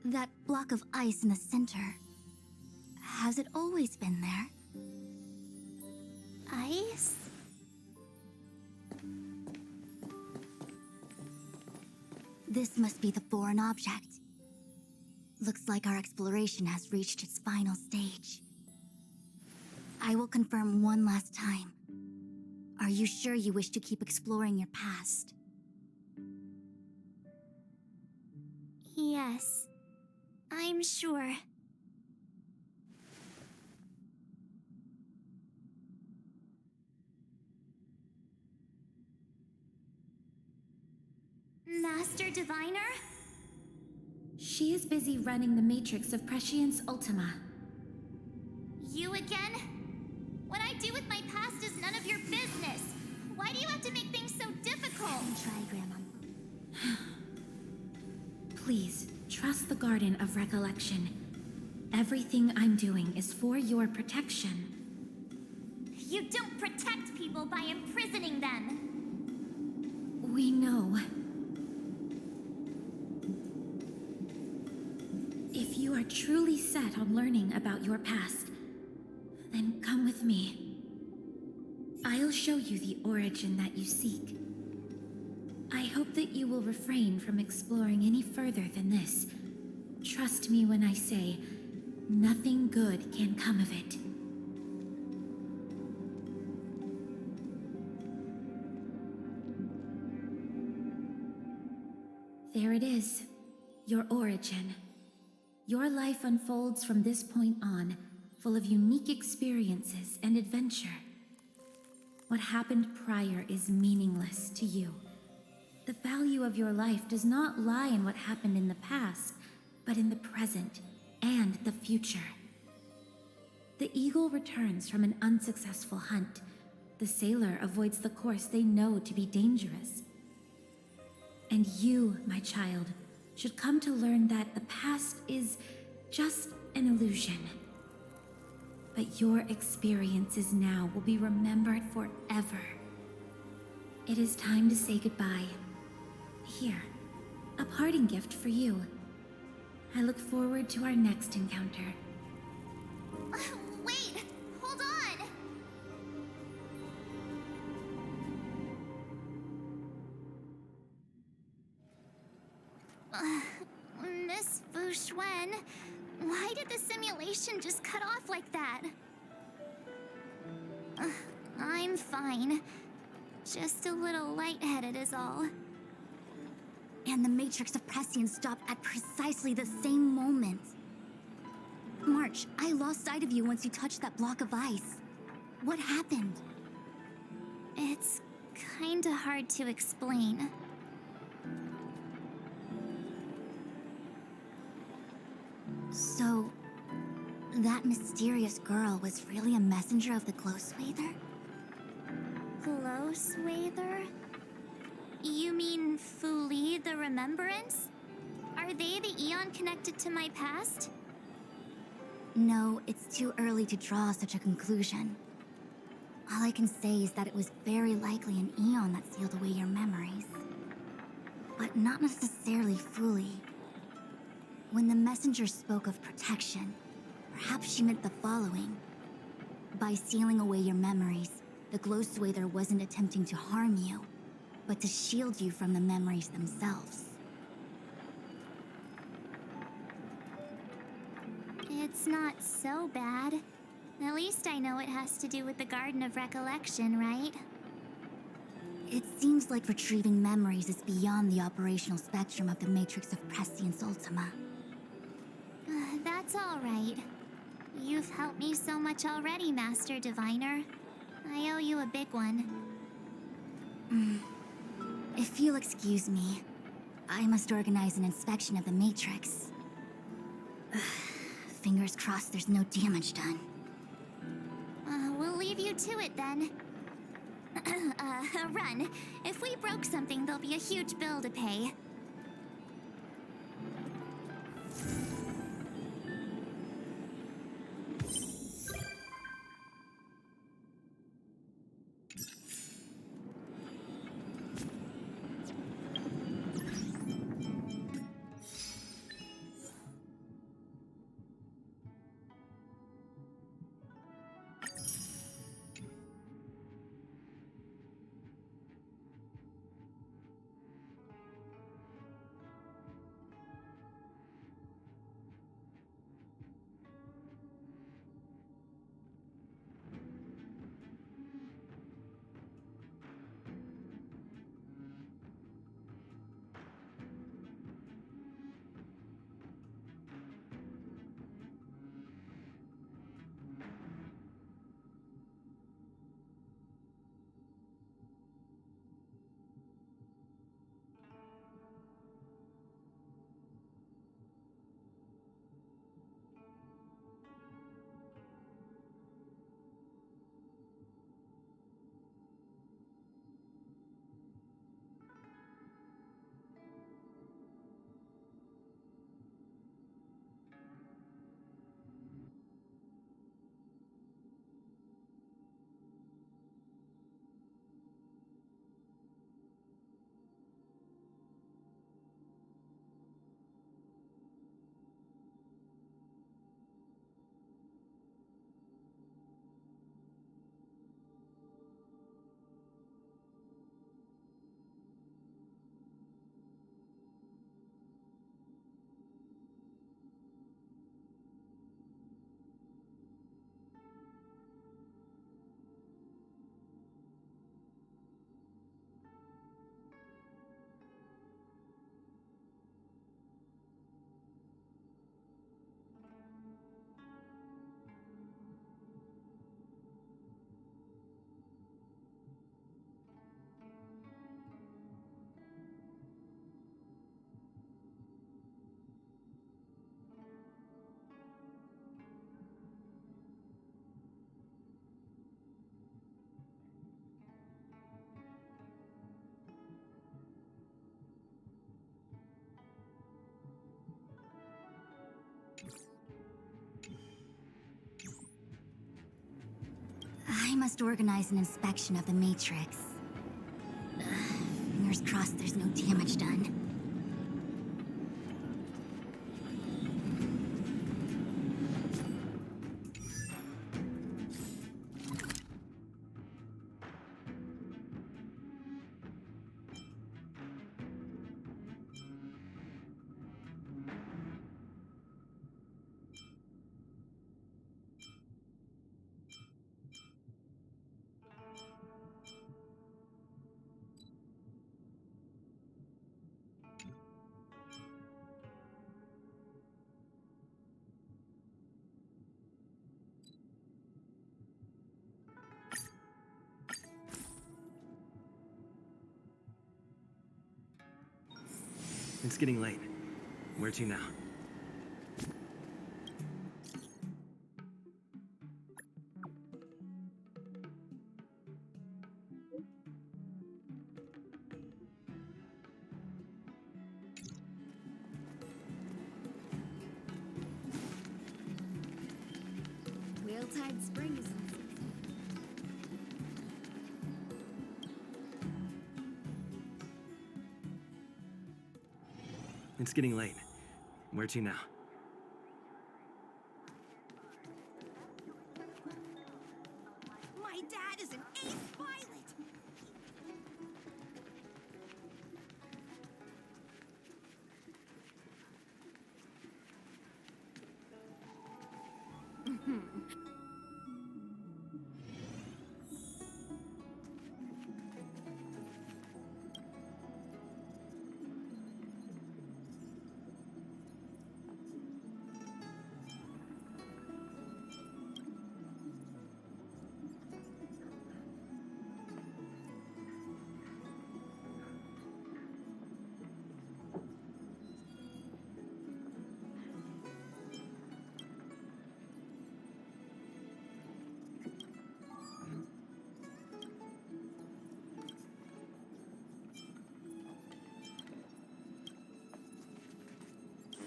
That block of ice in the center. Has it always been there? Ice? This must be the foreign object. Looks like our exploration has reached its final stage. I will confirm one last time. Are you sure you wish to keep exploring your past? Yes, I'm sure. Master Diviner? She is busy running the matrix of Prescience Ultima. You again? What I do with my past is none of your business. Why do you have to make things so difficult? Try, Grandma. Please, trust the Garden of Recollection. Everything I'm doing is for your protection. You don't protect people by imprisoning them. We know. If you are truly set on learning about your past, then come with me. I'll show you the origin that you seek. I hope that you will refrain from exploring any further than this. Trust me when I say, nothing good can come of it. There it is, your origin. Your life unfolds from this point on, full of unique experiences and adventure. What happened prior is meaningless to you. The value of your life does not lie in what happened in the past, but in the present and the future. The eagle returns from an unsuccessful hunt. The sailor avoids the course they know to be dangerous. And you, my child, should come to learn that the past is just an illusion. But your experiences now will be remembered forever. It is time to say goodbye. Here, a parting gift for you. I look forward to our next encounter. Wait! Hold on! Miss Fu Xuan, why did the simulation just cut off like that? I'm fine. Just a little lightheaded is all. And the Matrix of Prescience stopped at precisely the same moment. March, I lost sight of you once you touched that block of ice. What happened? It's kinda hard to explain. So, that mysterious girl was really a messenger of the Glow Swather? Glow Swather? You mean Fu Li, the Remembrance? Are they the Eon connected to my past? No, it's too early to draw such a conclusion. All I can say is that it was very likely an Eon that sealed away your memories. But not necessarily fully. When the messenger spoke of protection, perhaps she meant the following. By sealing away your memories, the Glow Swather wasn't attempting to harm you, but to shield you from the memories themselves. It's not so bad. At least I know it has to do with the Garden of Recollection, right? It seems like retrieving memories is beyond the operational spectrum of the Matrix of Prescience Ultima. That's all right. You've helped me so much already, Master Diviner. I owe you a big one. If you'll excuse me, I must organize an inspection of the Matrix. Fingers crossed there's no damage done. We'll leave you to it then. Run. If we broke something, there'll be a huge bill to pay. must organize an inspection of the Matrix. Fingers crossed there's no damage done. It's getting late. Where to now? Whale-tide spring is in season. It's getting late. Where to now? My dad is an ace pilot!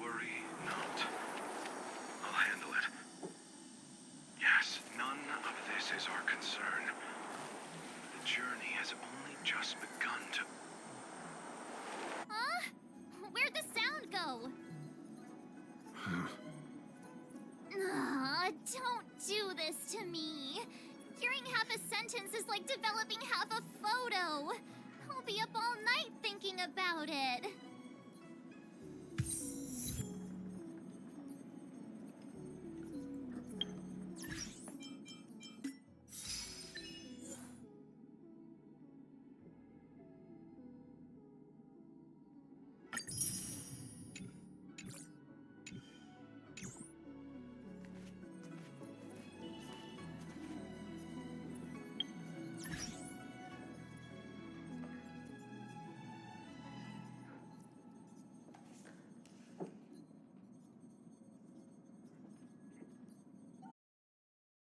Worry not. I'll handle it. Yes, none of this is our concern. The journey has only just begun to... Huh? Where'd the sound go? Don't do this to me. Hearing half a sentence is like developing half a photo. I'll be up all night thinking about it.